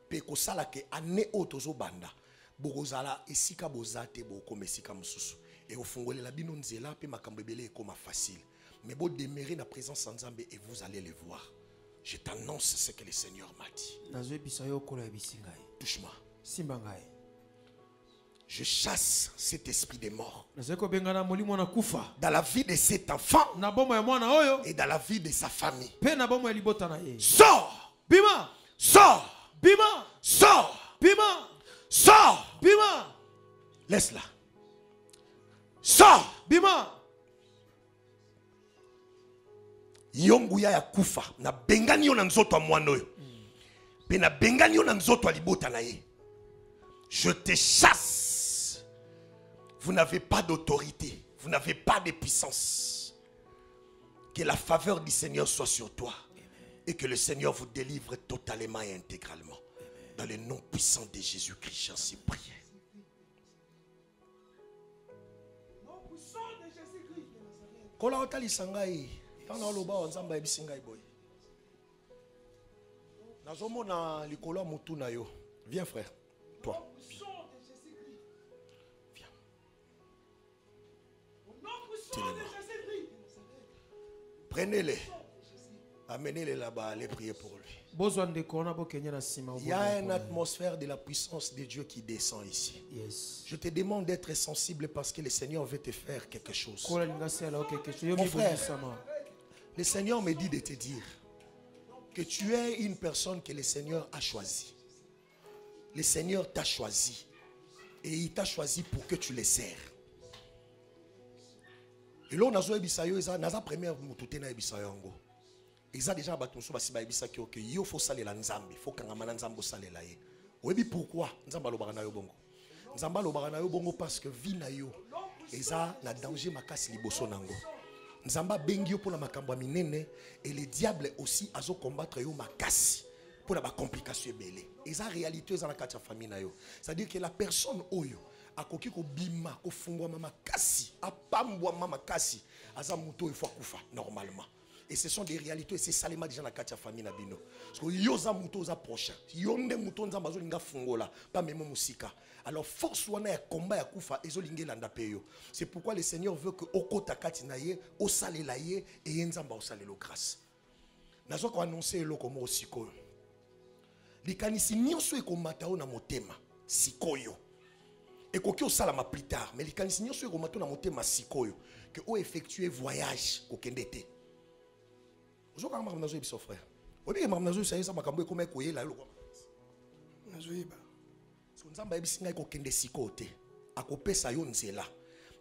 Pe ko sala ke ane otozo banda. Bogozala esika bozate boko mesika mususu. Et ofungole la bino nzela pe makambo ebele ekoma facile. Mais bo demeurer na présence nzambe et vous allez le voir. Je t'annonce ce que le Seigneur m'a dit. Touche-moi. Je chasse cet esprit de mort dans la vie de cet enfant et dans la vie de sa famille. Sors! Bima! Sors! Bima! Sors! Bima! Sors! Bima! Laisse-la. Sors! Bima! Yonguya ya kufa na bengani yo na nzoto a mwana oyo. Pe na bengani yo na nzoto a libota na ye. Je te chasse. Vous n'avez pas d'autorité. Vous n'avez pas de puissance. Que la faveur du Seigneur soit sur toi. Amen. Et que le Seigneur vous délivre totalement et intégralement. Amen. Dans le nom puissant de Jésus-Christ, j'en suis prié. Kola otali sangai. Tana loba onzamba ebisingai boy. Nazomona likolo mutu na yo. Viens frère. Toi. Prenez-les. Amenez-les là-bas, allez prier pour lui. Il y a une atmosphère de la puissance de Dieu qui descend ici. Yes. Je te demande d'être sensible parce que le Seigneur veut te faire quelque chose. Mon frère, le Seigneur me dit de te dire que tu es une personne que le Seigneur a choisie. Le Seigneur t'a choisi. Et il t'a choisi pour que tu le sers. Et là, on a la première moutouté na ebisayo ngo. Eza déjà batonso basi ba ebisa ki okay, yo faut salela nzambe, faut kangama na nzambo salela ye. Oyebi pourquoi nzamba lobaka na yo bongo? Nzamba lobaka na yo bongo parce que vie na yo eza na danger makasi liboso nango. Nzamba bengi yo pona makambo minene et le diable aussi azo combattre yo makasi pour la complication belé. Et ça réalité dans la famille na yo. C'est-à-dire que la personne oyo akoki ko bima ko fungwa mama kasi, apambwa mama kasi, aza muto il faut kufa normalement. Et ce sont des réalités, c'est ça les gens dans la famille na bino. Parce que yo za muto za prochain. Yo nde muto nzamba zo linga fungola, pas même musika. Alors force wana ya combat ya kufa ezolinge landa peyo. C'est pourquoi le Seigneur veut que okota kati na ye, osale la ye et nzamba osale lo grâce. Nazo ko annoncer lo komo sikoyo. Likanisi nyonso ekomatao na motema sikoyo. Ekoki osalama plus tard, mais likanisi nyonso ekomatao na motema sikoyo que o effectuer voyage kokendete. Ozo ka mama nazo biso frère. Obi mama nazo sayesa makambo ekoma ekoyela lo. Nazo yiba. So nzamba ebisinga ekokende sikote. Akopesa yo nzela.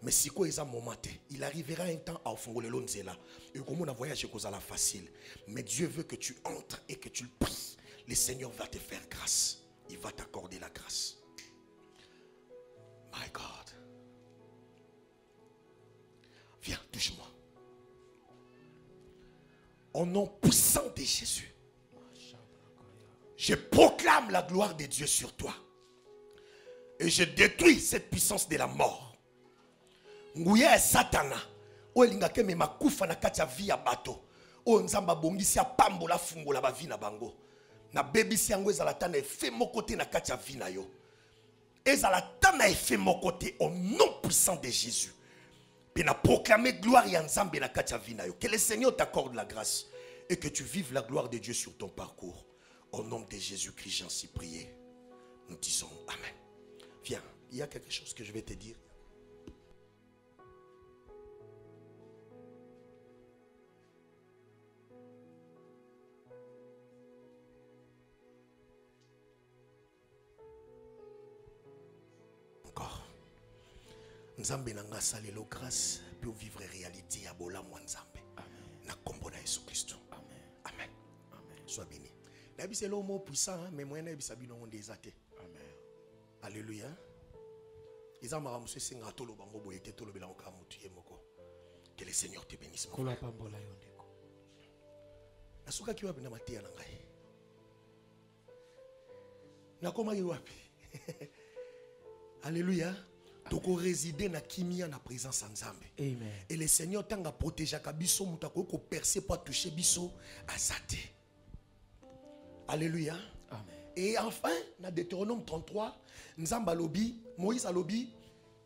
Mais siko eza momate, il arrivera un temps à ofongole lo nzela. Et comme on a voyagé kozala facile, mais Dieu veut que tu entres et que tu le pries. Le Seigneur va te faire grâce. Il va t'accorder la grâce. My God. Viens, touche-moi. Au nom puissant de Jésus, je proclame la gloire de Dieu sur toi. Et je détruis cette puissance de la mort. Nguya Satana. O elinga ke me makufa na kati ya vie ya bato. O nzamba bongisi ya pambola fungola ba vie na bango. Na bebisi yango ezala tana efe moko te na kati ya vie na yo. Ezala tana efe moko te au nom puissant de Jésus. Puis na proclamer gloire ya nzambe na kati ya vie na yo. Que le Seigneur t'accorde la grâce et que tu vives la gloire de Dieu sur ton parcours. Au nom de Jésus-Christ, j'en suis prié. Nous disons Amen. Viens, il y a quelque chose que je vais te dire. Nzambe nanga salelo grâce pour vivre réalité ya bola mwa nzambe. Amen. Na kombo na Yesu Kristo. Amen. Amen. Amen. Sois béni. Na bi c'est le mot puissant mais moi na bi sabino on des athées. Amen. Alléluia. Ils mara monsieur singa tolo bango boyete tolo bela ka mutu ye moko. Que le Seigneur te bénisse. Kola pambola yondeko. Nasuka ki wapi na matia na ngai. Na koma yi wapi. Alléluia. Toko résider na kimia na présence ensemble. Amen. Et le Seigneur tanga protéger kabiso mutako ko percer pas toucher biso azate. Alléluia. Amen. Et enfin, dans Deutéronome 33, Nzamba lobi, Moïse a lobi,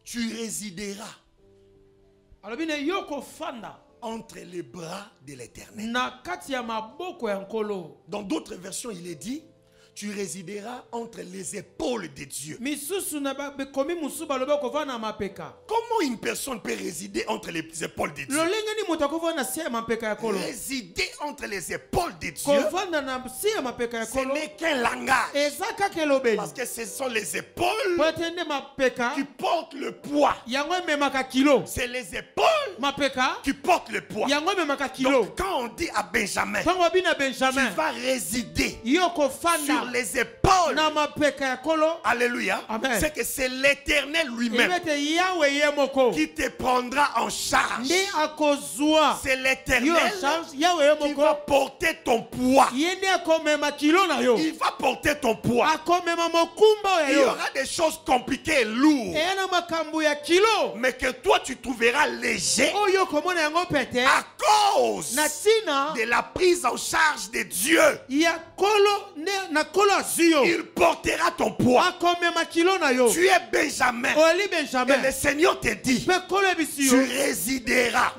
tu résideras. Alobi ne yoko fanda entre les bras de l'Éternel. Na kati ya maboko ya nkolo. Dans d'autres versions, il est dit tu résideras entre les épaules de Dieu. Comment une personne peut résider entre les épaules de Dieu? Résider entre les épaules de Dieu, ce n'est qu'un langage. Parce que ce sont les épaules qui portent le poids. C'est les épaules qui portent le poids. Donc quand on dit à Benjamin, tu vas résider sur les épaules. Alléluia. C'est que c'est l'Éternel lui-même qui te prendra en charge. C'est l'Éternel qui va porter ton poids. Il va porter ton poids. Il y aura des choses compliquées et lourdes, mais que toi tu trouveras léger à cause de la prise en charge de Dieu. Il portera ton poids. Tu es Benjamin. Et le Seigneur te dit, tu résideras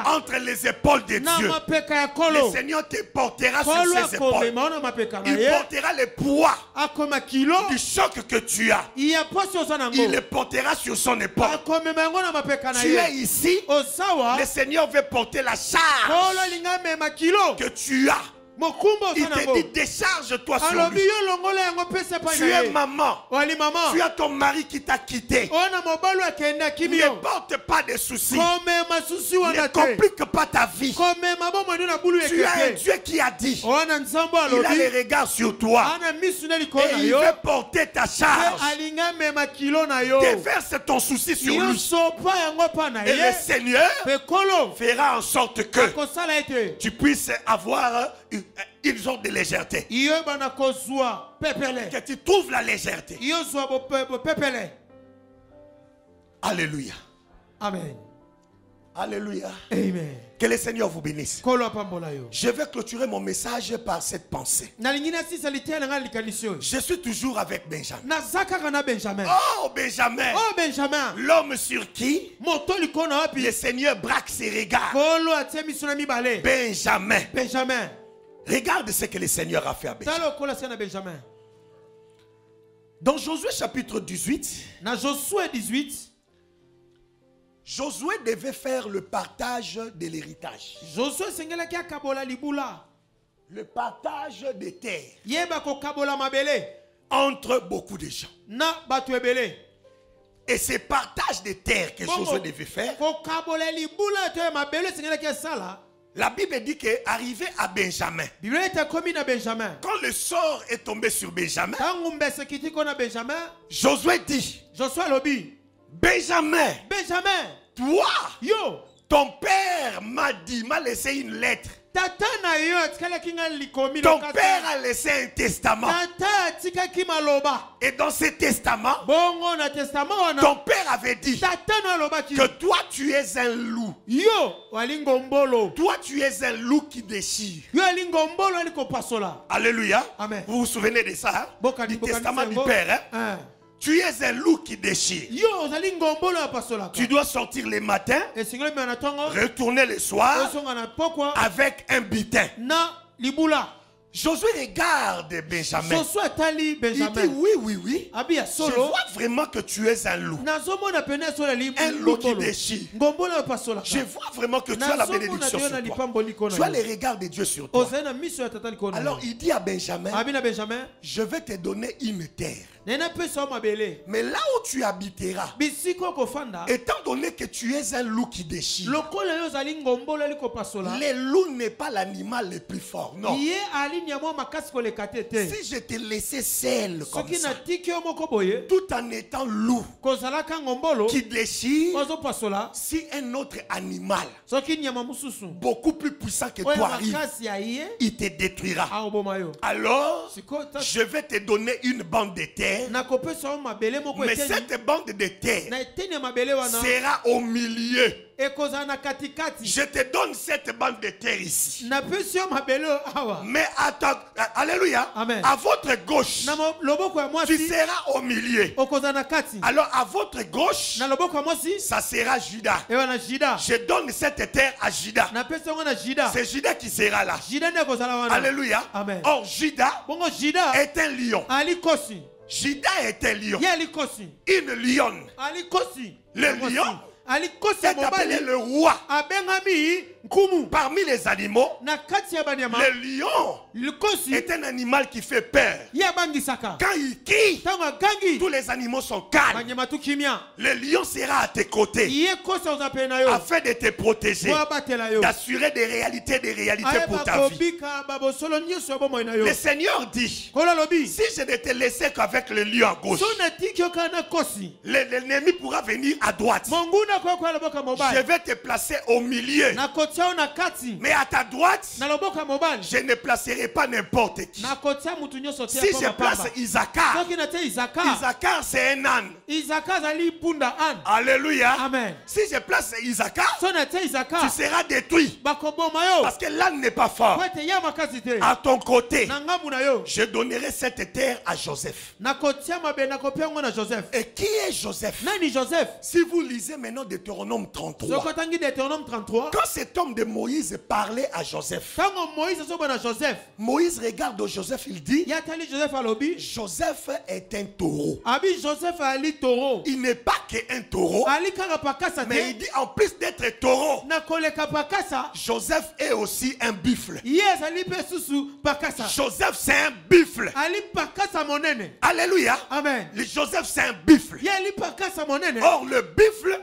entre les épaules de Dieu. Le Seigneur te portera sur ses épaules. Il portera le poids du choc que tu as. Il le portera sur son épaule. Tu es ici. Le Seigneur veut porter la charge que tu as. Il te dit décharge-toi sur lui. Tu es maman. Tu as ton mari qui t'a quitté. Ne porte pas de soucis. Ne complique pas ta vie. Tu as un Dieu qui a dit, il a les regards sur toi et il veut porter ta charge. Déverse ton souci sur lui et le Seigneur fera en sorte que tu puisses avoir ils ont de légèreté. Que tu trouves la légèreté. Alléluia. Amen. Alléluia. Amen. Que le Seigneur vous bénisse. Je vais clôturer mon message par cette pensée. Je suis toujours avec Benjamin. Oh Benjamin. Oh Benjamin. L'homme sur qui le Seigneur braque ses regards. Benjamin. Benjamin. Regarde ce que le Seigneur a fait à Benjamin. Dans Josué chapitre 18. Josué devait faire le partage de l'héritage. Le partage des terres. Entre beaucoup de gens. Et ce partage des terres que Josué devait faire. La Bible dit qu'arrivé à Benjamin. Quand le sort est tombé sur Benjamin. Josué dit. Benjamin, toi, ton père m'a laissé une lettre. Ton père a laissé un testament. Et dans ce testament, ton père avait dit que toi tu es un loup. Toi tu es un loup qui déchire. Alléluia. Amen. Vous vous souvenez de ça, hein? Du testament du père, hein? Tu es un loup qui déchire. Tu dois sortir le matin, retourner le soir avec un butin. Josué regarde Benjamin. Il dit oui. Je vois vraiment que tu es un loup. Un loup qui déchire. Je vois vraiment que tu as la bénédiction sur toi. Tu as les regards de Dieu sur toi. Alors il dit à Benjamin, je vais te donner une terre. Mais là où tu habiteras, étant donné que tu es un loup qui déchire, le loup n'est pas l'animal le plus fort, non. Si je te laissais seul comme ça, tout en étant loup qui déchire, si un autre animal beaucoup plus puissant que toi arrive, il te détruira. Alors, je vais te donner une bande de terre. Mais cette bande de terre sera au milieu. Je te donne cette bande de terre ici. Mais alléluia, à votre gauche, tu seras au milieu. Alors à votre gauche, ça sera Judas. Je donne cette terre à Judas. C'est Judas qui sera là. Alléluia. Or Judas est un lion. Judas est un lion. Une lionne. Le lion est appelé le roi. Parmi les animaux, le lion est un animal qui fait peur. Quand il crie, tous les animaux sont calmes. Le lion sera à tes côtés afin de te protéger, d'assurer des réalités pour ta vie. Le Seigneur dit, si je ne te laissais qu'avec le lion à gauche, l'ennemi pourra venir à droite. Je vais te placer au milieu. Mais à ta droite, je ne placerai pas n'importe qui. Si je place Isaacar, Isaacar c'est un âne. Alléluia. Amen. Si je place Isaacar, tu seras détruit. Parce que l'âne n'est pas fort. À ton côté, je donnerai cette terre à Joseph. Et qui est Joseph? Si vous lisez maintenant Deutéronome 33, quand cet homme de Moïse parlait à Joseph, Moïse regarde Joseph, il dit, Joseph est un taureau. Il n'est pas qu'un taureau, mais il dit en plus d'être taureau, Joseph est aussi un buffle. Joseph c'est un buffle. Alléluia. Amen. Joseph c'est un buffle. Or le buffle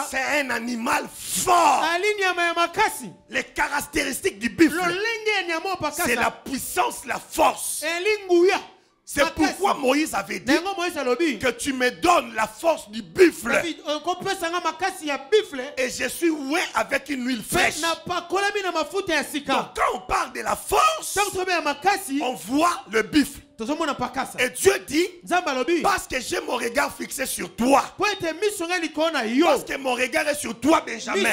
c'est un animal fort. Les caractéristiques du buffle, c'est la puissance, la force. C'est pourquoi Moïse avait dit que tu me donnes la force du buffle. Et je suis oué avec une huile fraîche. Donc quand on parle de la force, on voit le buffle. Et Dieu dit, parce que j'ai mon regard fixé sur toi, parce que mon regard est sur toi, Benjamin,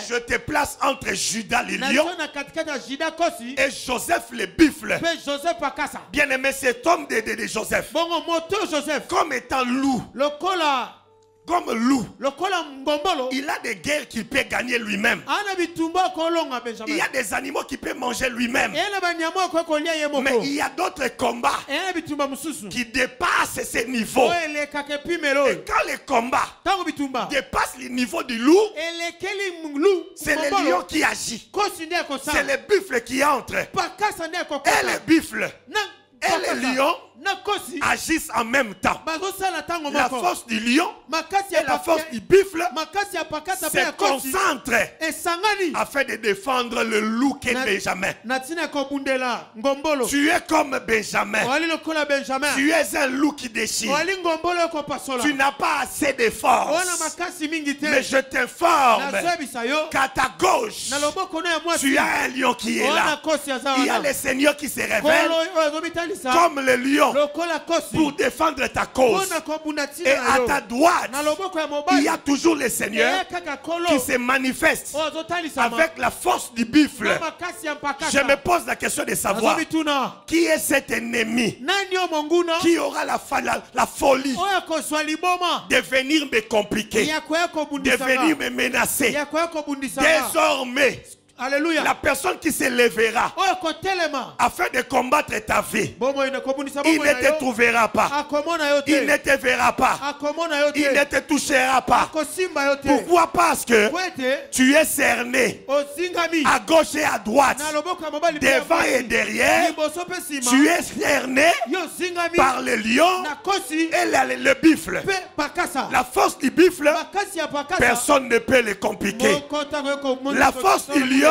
je te place entre Judas le lion et Joseph le buffle. Bien aimé, cet homme de Joseph, comme étant loup, comme loup, il a des guerres qu'il peut gagner lui-même. Il y a des animaux qu'il peut manger lui-même. Mais il y a d'autres combats qui dépassent ces niveaux. Et quand les combats dépassent le niveau du loup, c'est le lion qui agit. C'est le buffle qui entre. Et le buffle et le lion agissent en même temps. La force du lion et la force du buffle se concentrent afin de défendre le loup qu'est Benjamin. Tu es comme Benjamin. Tu es un loup qui déchire. Tu n'as pas assez de force. Mais je t'informe qu'à ta gauche, tu as un lion qui est là. Il y a le Seigneur qui se révèle comme le lion pour défendre ta cause. Et à ta droite, il y a toujours le Seigneur qui se manifeste avec la force du buffle. Je me pose la question de savoir qui est cet ennemi qui aura la folie de venir me compliquer, de venir me menacer. Désormais, alléluia. La personne qui se lèvera afin de combattre ta vie, il ne te trouvera pas, il ne te verra pas, il ne te touchera pas. Pourquoi? Parce que tu es cerné à gauche et à droite, devant et derrière. Tu es cerné par le lion et le buffle. La force du buffle, personne ne peut le compliquer. La force du lion,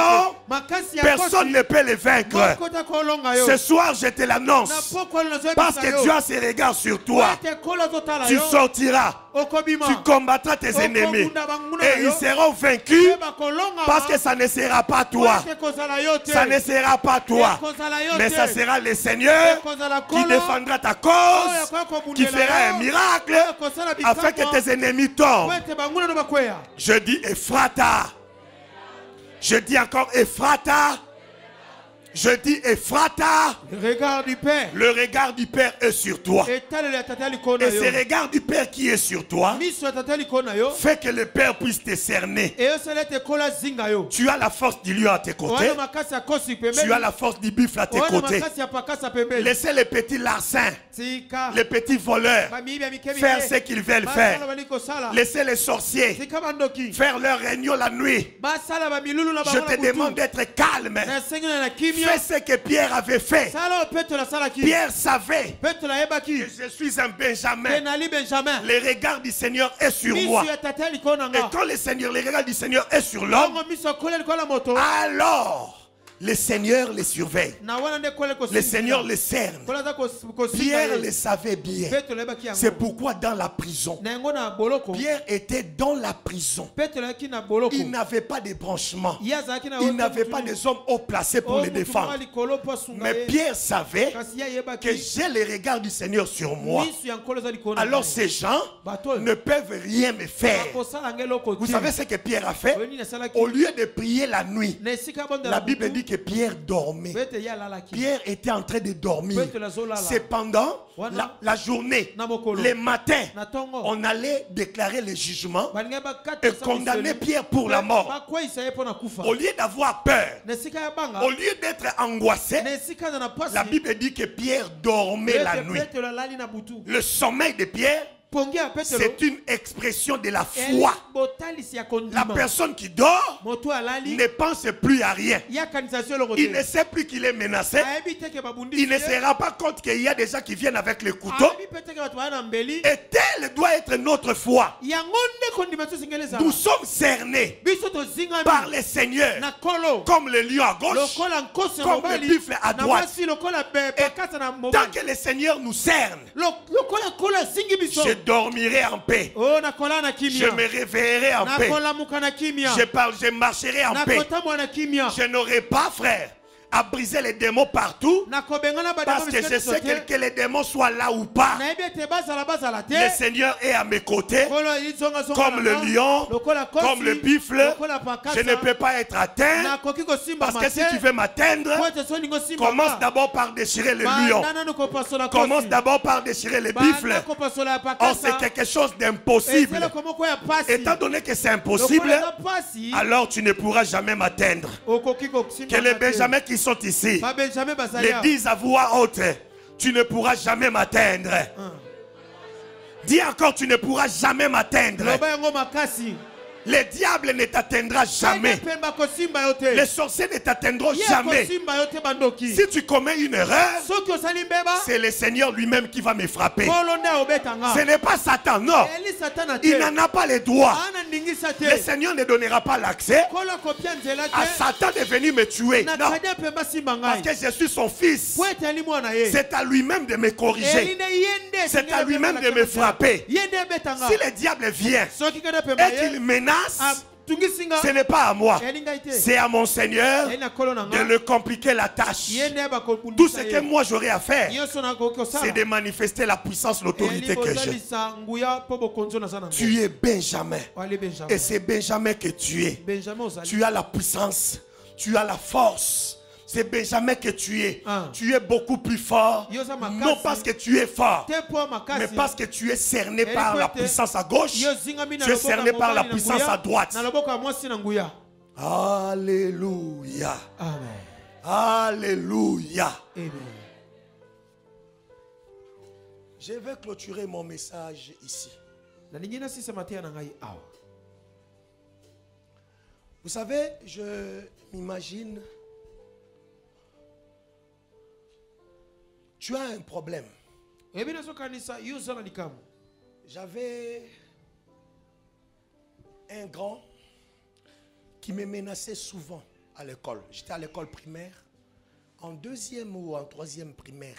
personne ne peut les vaincre. Ce soir, je te l'annonce. Parce que Dieu a ses regards sur toi. Tu sortiras. Tu combattras tes ennemis. Et ils seront vaincus. Parce que ça ne sera pas toi. Ça ne sera pas toi. Mais ça sera le Seigneur qui défendra ta cause, qui fera un miracle afin que tes ennemis tombent. Je dis Ephrata. Je dis encore Ephrata. Je dis Ephrata. Le regard du Père. Le regard du Père est sur toi. Et ce regard du Père qui est sur toi fait que le Père puisse te cerner. Tu as la force du lion à tes côtés. Tu as la force du buffle à tes côtés. Laissez les petits larcins, les petits voleurs faire ce qu'ils veulent faire. Laissez les sorciers faire leur réunion la nuit. Je te demande d'être calme. Fais ce que Pierre avait fait. Pierre savait que je suis un Benjamin. Le regard du Seigneur est sur moi. Et quand le regard du Seigneur est sur l'homme, alors le Seigneur les surveille. Le Seigneur les cerne. Pierre le savait bien. C'est pourquoi dans la prison, Pierre était dans la prison. Il n'avait pas de branchement. Il n'avait pas des hommes haut placés pour les défendre. Mais Pierre savait que j'ai le regard du Seigneur sur moi. Alors ces gens ne peuvent rien me faire. Vous savez ce que Pierre a fait? Au lieu de prier la nuit, la Bible dit que Pierre dormait. Pierre était en train de dormir. Cependant, la journée, les matins, on allait déclarer le jugement et condamner Pierre pour la mort. Au lieu d'avoir peur, au lieu d'être angoissé, la Bible dit que Pierre dormait la nuit. Le sommeil de Pierre c'est une expression de la foi. La personne qui dort ne pense plus à rien. Il ne sait plus qu'il est menacé. Il ne se rend pas compte qu'il y a des gens qui viennent avec le couteau. Et telle doit être notre foi. Nous sommes cernés par le Seigneur, comme le lion à gauche, comme le buffle à droite. Et tant que le Seigneur nous cerne, je dormirai en paix. Je me réveillerai en paix. Je marcherai en paix. Je n'aurai pas, frère, à briser les démons partout, parce que je sais que les démons soient là ou pas, le Seigneur est à mes côtés, comme le lion, comme le buffle. Je ne peux pas être atteint, parce que si tu veux m'atteindre, commence d'abord par déchirer le lion, commence d'abord par déchirer le buffle. Or c'est quelque chose d'impossible. Étant donné que c'est impossible, alors tu ne pourras jamais m'atteindre. Que les Benjamins qui sont ici les disent à voix haute: tu ne pourras jamais m'atteindre. Dis encore: tu ne pourras jamais m'atteindre. Le diable ne t'atteindra jamais. Les sorciers ne t'atteindront jamais. Si tu commets une erreur, c'est le Seigneur lui-même qui va me frapper. Ce n'est pas Satan, non. Il n'en a pas les droits. Le Seigneur ne donnera pas l'accès à Satan de venir me tuer. Non. Parce que je suis son fils. C'est à lui-même de me corriger. C'est à lui-même de me frapper. Si le diable vient et qu'il menace, ce n'est pas à moi, c'est à mon Seigneur de le compliquer la tâche. Tout ce que moi j'aurai à faire, c'est de manifester la puissance, l'autorité que j'ai. Tu es Benjamin. Et c'est Benjamin que tu es. Tu as la puissance, tu as la force. C'est Benjamin que tu es. Tu es beaucoup plus fort. Non parce que tu es fort, mais parce que tu es cerné par la puissance à gauche. Tu es cerné par la puissance à droite. Alléluia. Amen. Alléluia. Amen. Je vais clôturer mon message ici. Vous savez, je m'imagine, tu as un problème. J'avais un grand qui me menaçait souvent à l'école. J'étais à l'école primaire, en 2e ou en 3e primaire.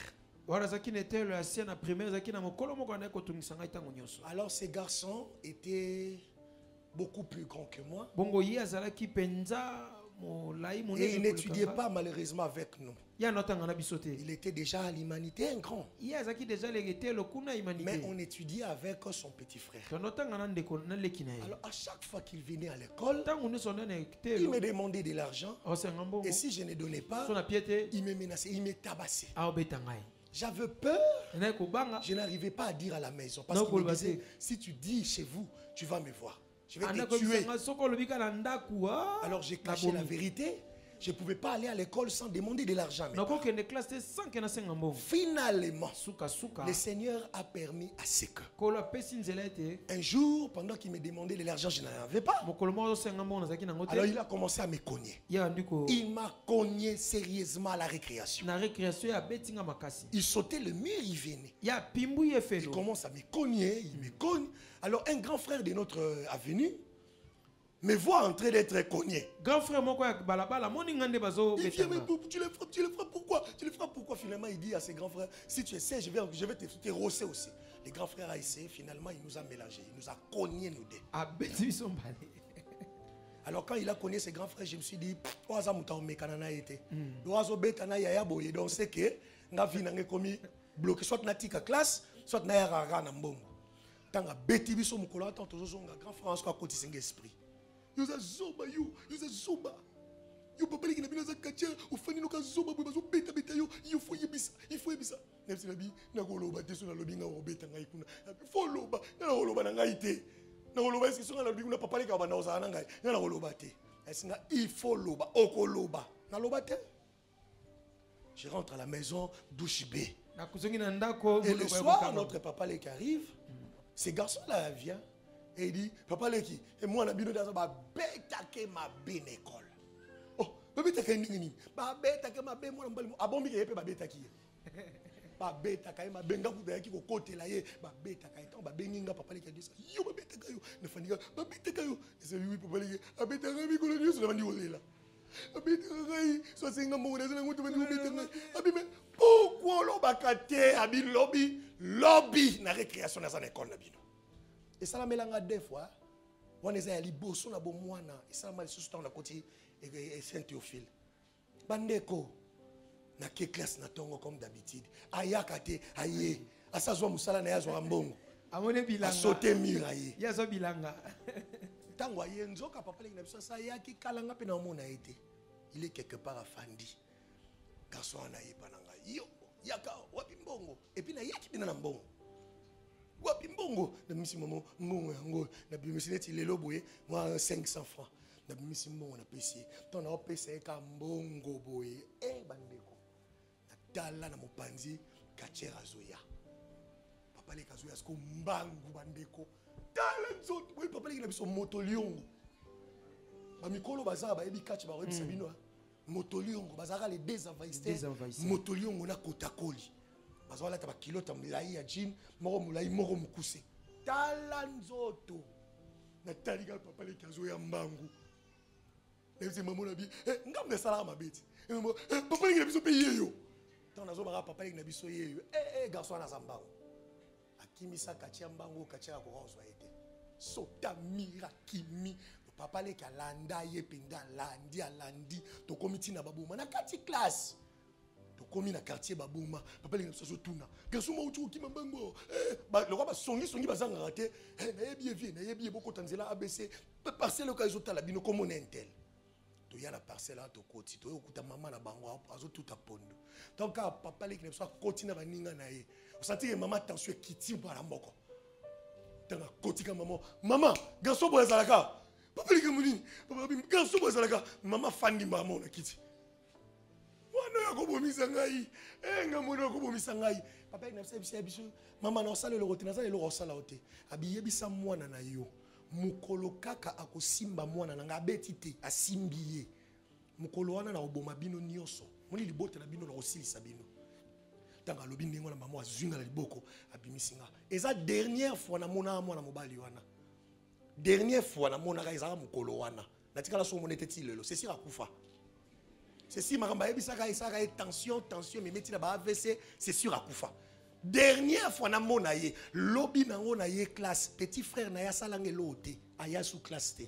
Alors ces garçons étaient beaucoup plus grands que moi. Et il n'étudiait pas malheureusement avec nous. Il était déjà à l'humanité, un grand. Mais on étudiait avec son petit frère. Alors à chaque fois qu'il venait à l'école, il me demandait de l'argent. Et si je ne donnais pas, il me menaçait, il me tabassait. J'avais peur. Je n'arrivais pas à dire à la maison. Parce qu'il me disait, si tu dis chez vous, tu vas me voir. Je vais te tuer. Alors j'ai caché la vérité. Je ne pouvais pas aller à l'école sans demander de l'argent. Finalement, le Seigneur a permis à ce que un jour, pendant qu'il me demandait de l'argent, je n'en avais pas. Alors il a commencé à me cogner. Il m'a cogné sérieusement à la récréation. Il sautait le mur, il venait. Il commence à me cogner, il me cogne. Alors un grand frère de notre avenue me voit en train d'être cogné. Grand frère, il dit, mais tu le frappes pourquoi? Tu le frappes pourquoi? Finalement, il dit à ses grands frères, si tu essaies, je vais te rosser aussi. Les grands frères a essayé, finalement, il nous a mélangés. Il nous a cognés, nous deux. Alors quand il a cogné ses grands frères, je me suis dit, donc c'est que nga vie n'a commis bloqué soit natika classe, soit na yara na mbongo. Tanga beti biso mukolo attend toujours grand frère en côté singe esprit. You zoba you zoba. You papa qui n'a pas katia ou fani no ka zoba bo bazo beta beta yo il faut yebisa. Même si la bi na koloba te so na lobi nga obeta ngai kuna. Faut loba na koloba na ngai te. Na koloba est-ce que so na lobi kuna papa ka bana oza na ngai. Na koloba te. Est-ce nga il faut loba okoloba. Na loba te. Je rentre à la maison douche B. Et le soir notre papa qui arrive Ce garçon-là vient et il dit, papa Leki, et moi, on a bien dans ma bête qui ma belle école. Oh, bête qui est ma bête qui ma belle, moi, ah bon, mais il y a pas bête qui ma bête qui ma benga qui au côté là, ma bête qui est ma benga, papa Leki dit ça, yo, ma bête qui ne fait pas, ma bête qui est, c'est lui, papa Leki, ma bête qui est, qu'on a dit, on a dit, on est là. Ma bête qui est, soit c'est un bon, pourquoi l'on va cater à bin lobby na récréation dans une école na bino et ça la melanga deux fois on est à liboso na bomwana et ça mal sous temps na côté et Saint Théophile bandeko na ke classe na tongo comme d'habitude ayakate aye asazwa musala na yazo mbongo amone bilanga sauter mur aye yazo bilanga tango aye nzoka papa le na biso sa yaki kalanga pe na mona été il est quelque part afandi garçon na yepananga yo yaka wapi mbongo et puis na yaki bina na mbongo wapi mbongo na misi momo mbongo yango na bimisi neti lelo boye moi 500 francs na bimisi mbongo na pesi ton na pesi ka mbongo boye bandeko na tala na mopanzi kachera zoya papa le kazoya sko mbangu bandeko tala nzoto boye papa le na biso moto liongo ba mikolo bazaba ba ebi kachi ba rebisa bino Motoliongo, bazara les désenvahisseurs. Motoliongo na kotakoli. Bazala ta ba kilota mulai ya jean, moro mulai moro mukuse. Talanzoto. Na taliga papa le kazo ya mbangu. Nezi maman na bi, ngam na sala ma beti. Papa le biso payer yo. Tant nazo bara papa le biso yeyo. Garçon na zambangu. Akimisa kachia mbangu kachia ko rozwa ete. Sota mira kimi. Papa le kalanda ye penda landi alandi to komiti na babuma na kati classe to komi na quartier babuma papa le so tuna garçon mo utu ki mambango ba le ba songi bazanga raté na yebi boko tanzela ABC parcelle ka ezota la bino comme on intel to ya la parcelle to koti to okuta mama na bango azo tout a pondo donc papa le so continue ba ninga na ye o sentir maman tension kiti para mboko tanga kotika maman garçon bo ezalaka papa le kamuni papa bi garçon bo ezalaka maman fandi maman na kiti wana yako bomisa ngai ngamono ko bomisa ngai papa ina sebisa biso mama na osala le rotina za le rosala ote abiye bisa mwana na yo mukolo kaka akosimba mwana na ngabeti te asimbiye mukolo wana na oboma bino nyonso moni libote na bino na osilisa bino tanga lobi ndingo na mama azunga na liboko abimisinga eza dernière fois na mona mwana mobali wana dernière fois na mona ka ezaka mukolo wana natikala so monete ti lelo c'est si akufa c'est si makamba ebisaka isaka tension mais meti na ba AVC c'est sûr akufa dernière fois na mona ye lobi nango na ye classe petit frère na ya salange lote aya sous classe te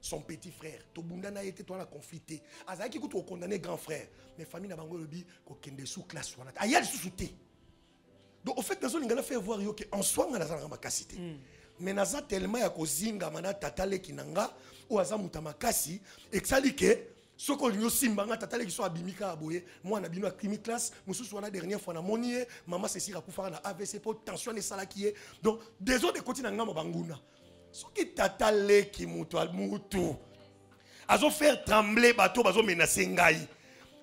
son petit frère to bunda na été toi na conflit azaki ko to condamner grand frère mais famille na bango lobi ko kende sous classe wana aya sous te donc au fait nazo ngana faire voir yo que en soi ngana za makasité mais naza tellement ya kozinga mana tatale kinanga o aza mutamakasi exali ke soko nyo simbanga tatale ki so abimika aboye moi na bino akimi classe mususu wana dernière fois na monie maman c'est akufa na AVC pour tension ne sala qui est donc des autres côté na ngama banguna soki tatale ki mutu azo faire trembler bateau bazo menacer ngai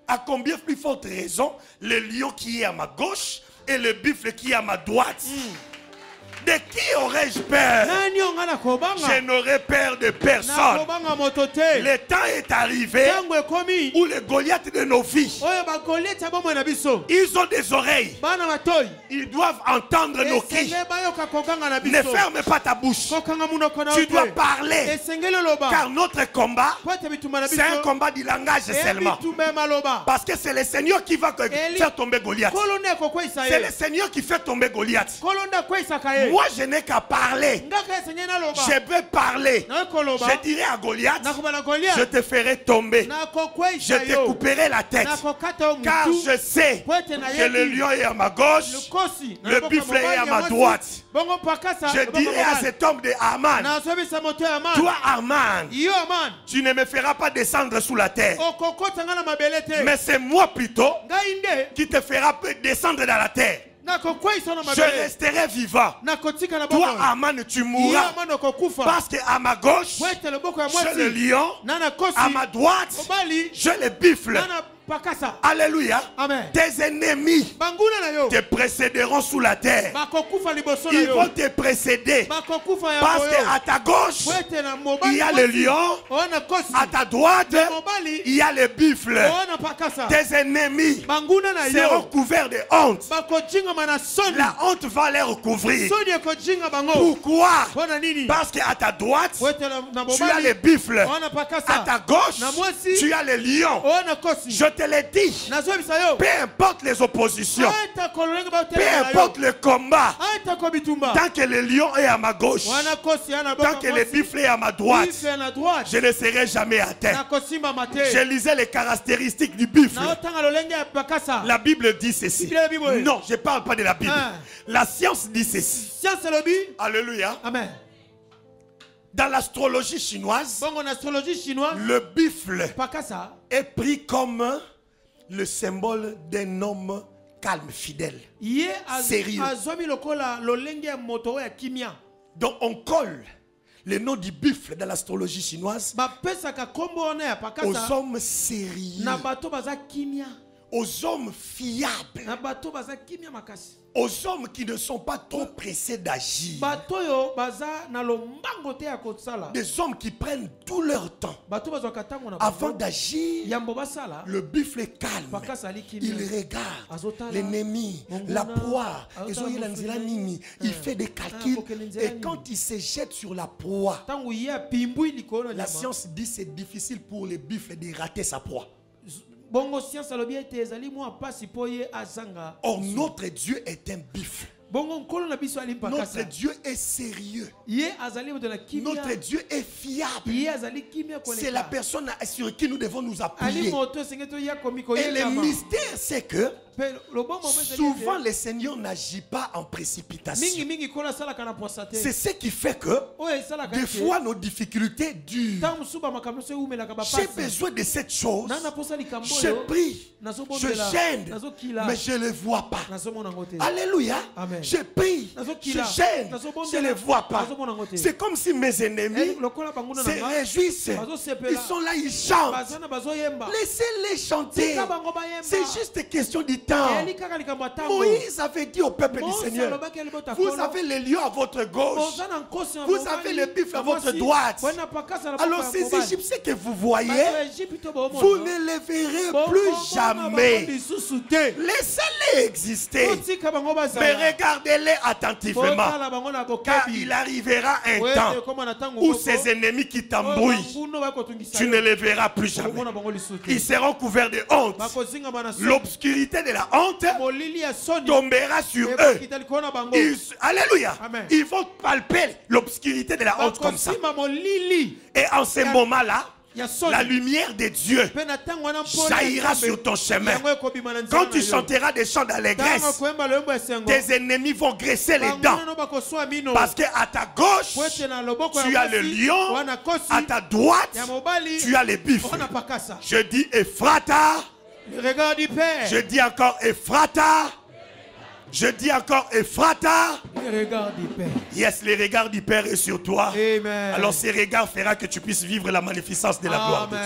à combien plus forte raison le lion qui est à ma gauche et le buffle qui est à ma droite. De qui aurais-je peur? Je n'aurais peur de personne. Le temps est arrivé où les Goliaths de nos vies, ils ont des oreilles. Ils doivent entendre nos cris. Ne ferme pas ta bouche. Tu dois parler. Car notre combat, c'est un combat du langage seulement. Parce que c'est le Seigneur qui va faire tomber Goliath. C'est le Seigneur qui fait tomber Goliath. Moi, je n'ai qu'à parler. Je peux parler. Je dirai à Goliath, je te ferai tomber. Je te couperai la tête. Car je sais que le lion est à ma gauche, le buffle est à ma droite. Je dirai à cet homme de Haman, toi Haman, tu ne me feras pas descendre sous la terre. Mais c'est moi plutôt qui te fera descendre dans la terre. Je resterai vivant. Toi, Haman, tu mourras. Parce qu'à ma gauche, j'ai le lion. À ma droite, j'ai le buffle. Alléluia. Amen. Tes ennemis te précéderont sous la terre. Ils vont te précéder. Parce qu'à ta gauche, il y a le lion. À ta droite, il y a le buffle. Tes ennemis seront couverts de honte. La honte va les recouvrir. Pourquoi? Parce qu'à ta droite, tu as le buffle. À ta gauche, tu as le lion. Je te l'ai dit. Peu importe les oppositions, peu importe le combat, tant que le lion est à ma gauche, tant que le buffle est à ma droite, je ne serai jamais atteint. Je lisais les caractéristiques du buffle. La Bible dit ceci. Non, je ne parle pas de la Bible. La science dit ceci. Alléluia. Amen. Dans l'astrologie chinoise, le buffle est pris comme le symbole d'un homme calme, fidèle, sérieux. Donc on colle le nom du buffle dans l'astrologie chinoise aux hommes sérieux, aux hommes fiables, aux hommes qui ne sont pas trop pressés d'agir, des hommes qui prennent tout leur temps avant d'agir. Le buffle est calme, il regarde l'ennemi, la proie, il fait des calculs, et quand il se jette sur la proie, la science dit que c'est difficile pour le buffle de rater sa proie. Or, notre Dieu est un buffle. Notre Dieu est sérieux. Notre Dieu est fiable. C'est la personne sur qui nous devons nous appuyer. Et le mystère, c'est que souvent le Seigneur n'agit pas en précipitation. C'est ce qui fait que des fois nos difficultés durent. J'ai besoin de cette chose. Je prie, je gêne, mais je ne le vois pas. Alléluia. Amen. Je prie, je gêne, je ne le vois pas. C'est comme si mes ennemis se réjouissent. Ils sont là, ils chantent. Laissez-les chanter. C'est juste question du temps. Moïse avait dit au peuple du Seigneur, vous avez les lions à votre gauche, vous avez les buffles à votre droite. Alors ces Égyptiens que vous voyez, vous ne les verrez plus jamais. Laissez-les exister, mais regardez-les attentivement, car il arrivera un temps où ces ennemis qui t'embrouillent, tu ne les verras plus jamais. Ils seront couverts de honte. L'obscurité de la honte tombera sur eux. Alléluia. Ils vont palper l'obscurité de la honte comme ça. Et en ce moment-là, la lumière de Dieu jaillira sur ton chemin. Quand tu chanteras des chants d'allégresse, tes ennemis vont graisser les dents. Parce qu'à ta gauche, tu as le lion. À ta droite, tu as les buffles. Je dis Ephrata. Je dis encore Ephrata. Je dis encore Ephrata. Yes, le regard du Père est sur toi. Amen. Alors ce regard fera que tu puisses vivre la magnificence de la gloire de Dieu.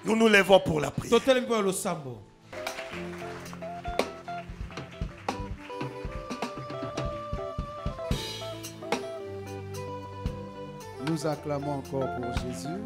Nous nous lèvons pour la prière. Nous acclamons encore pour Jésus.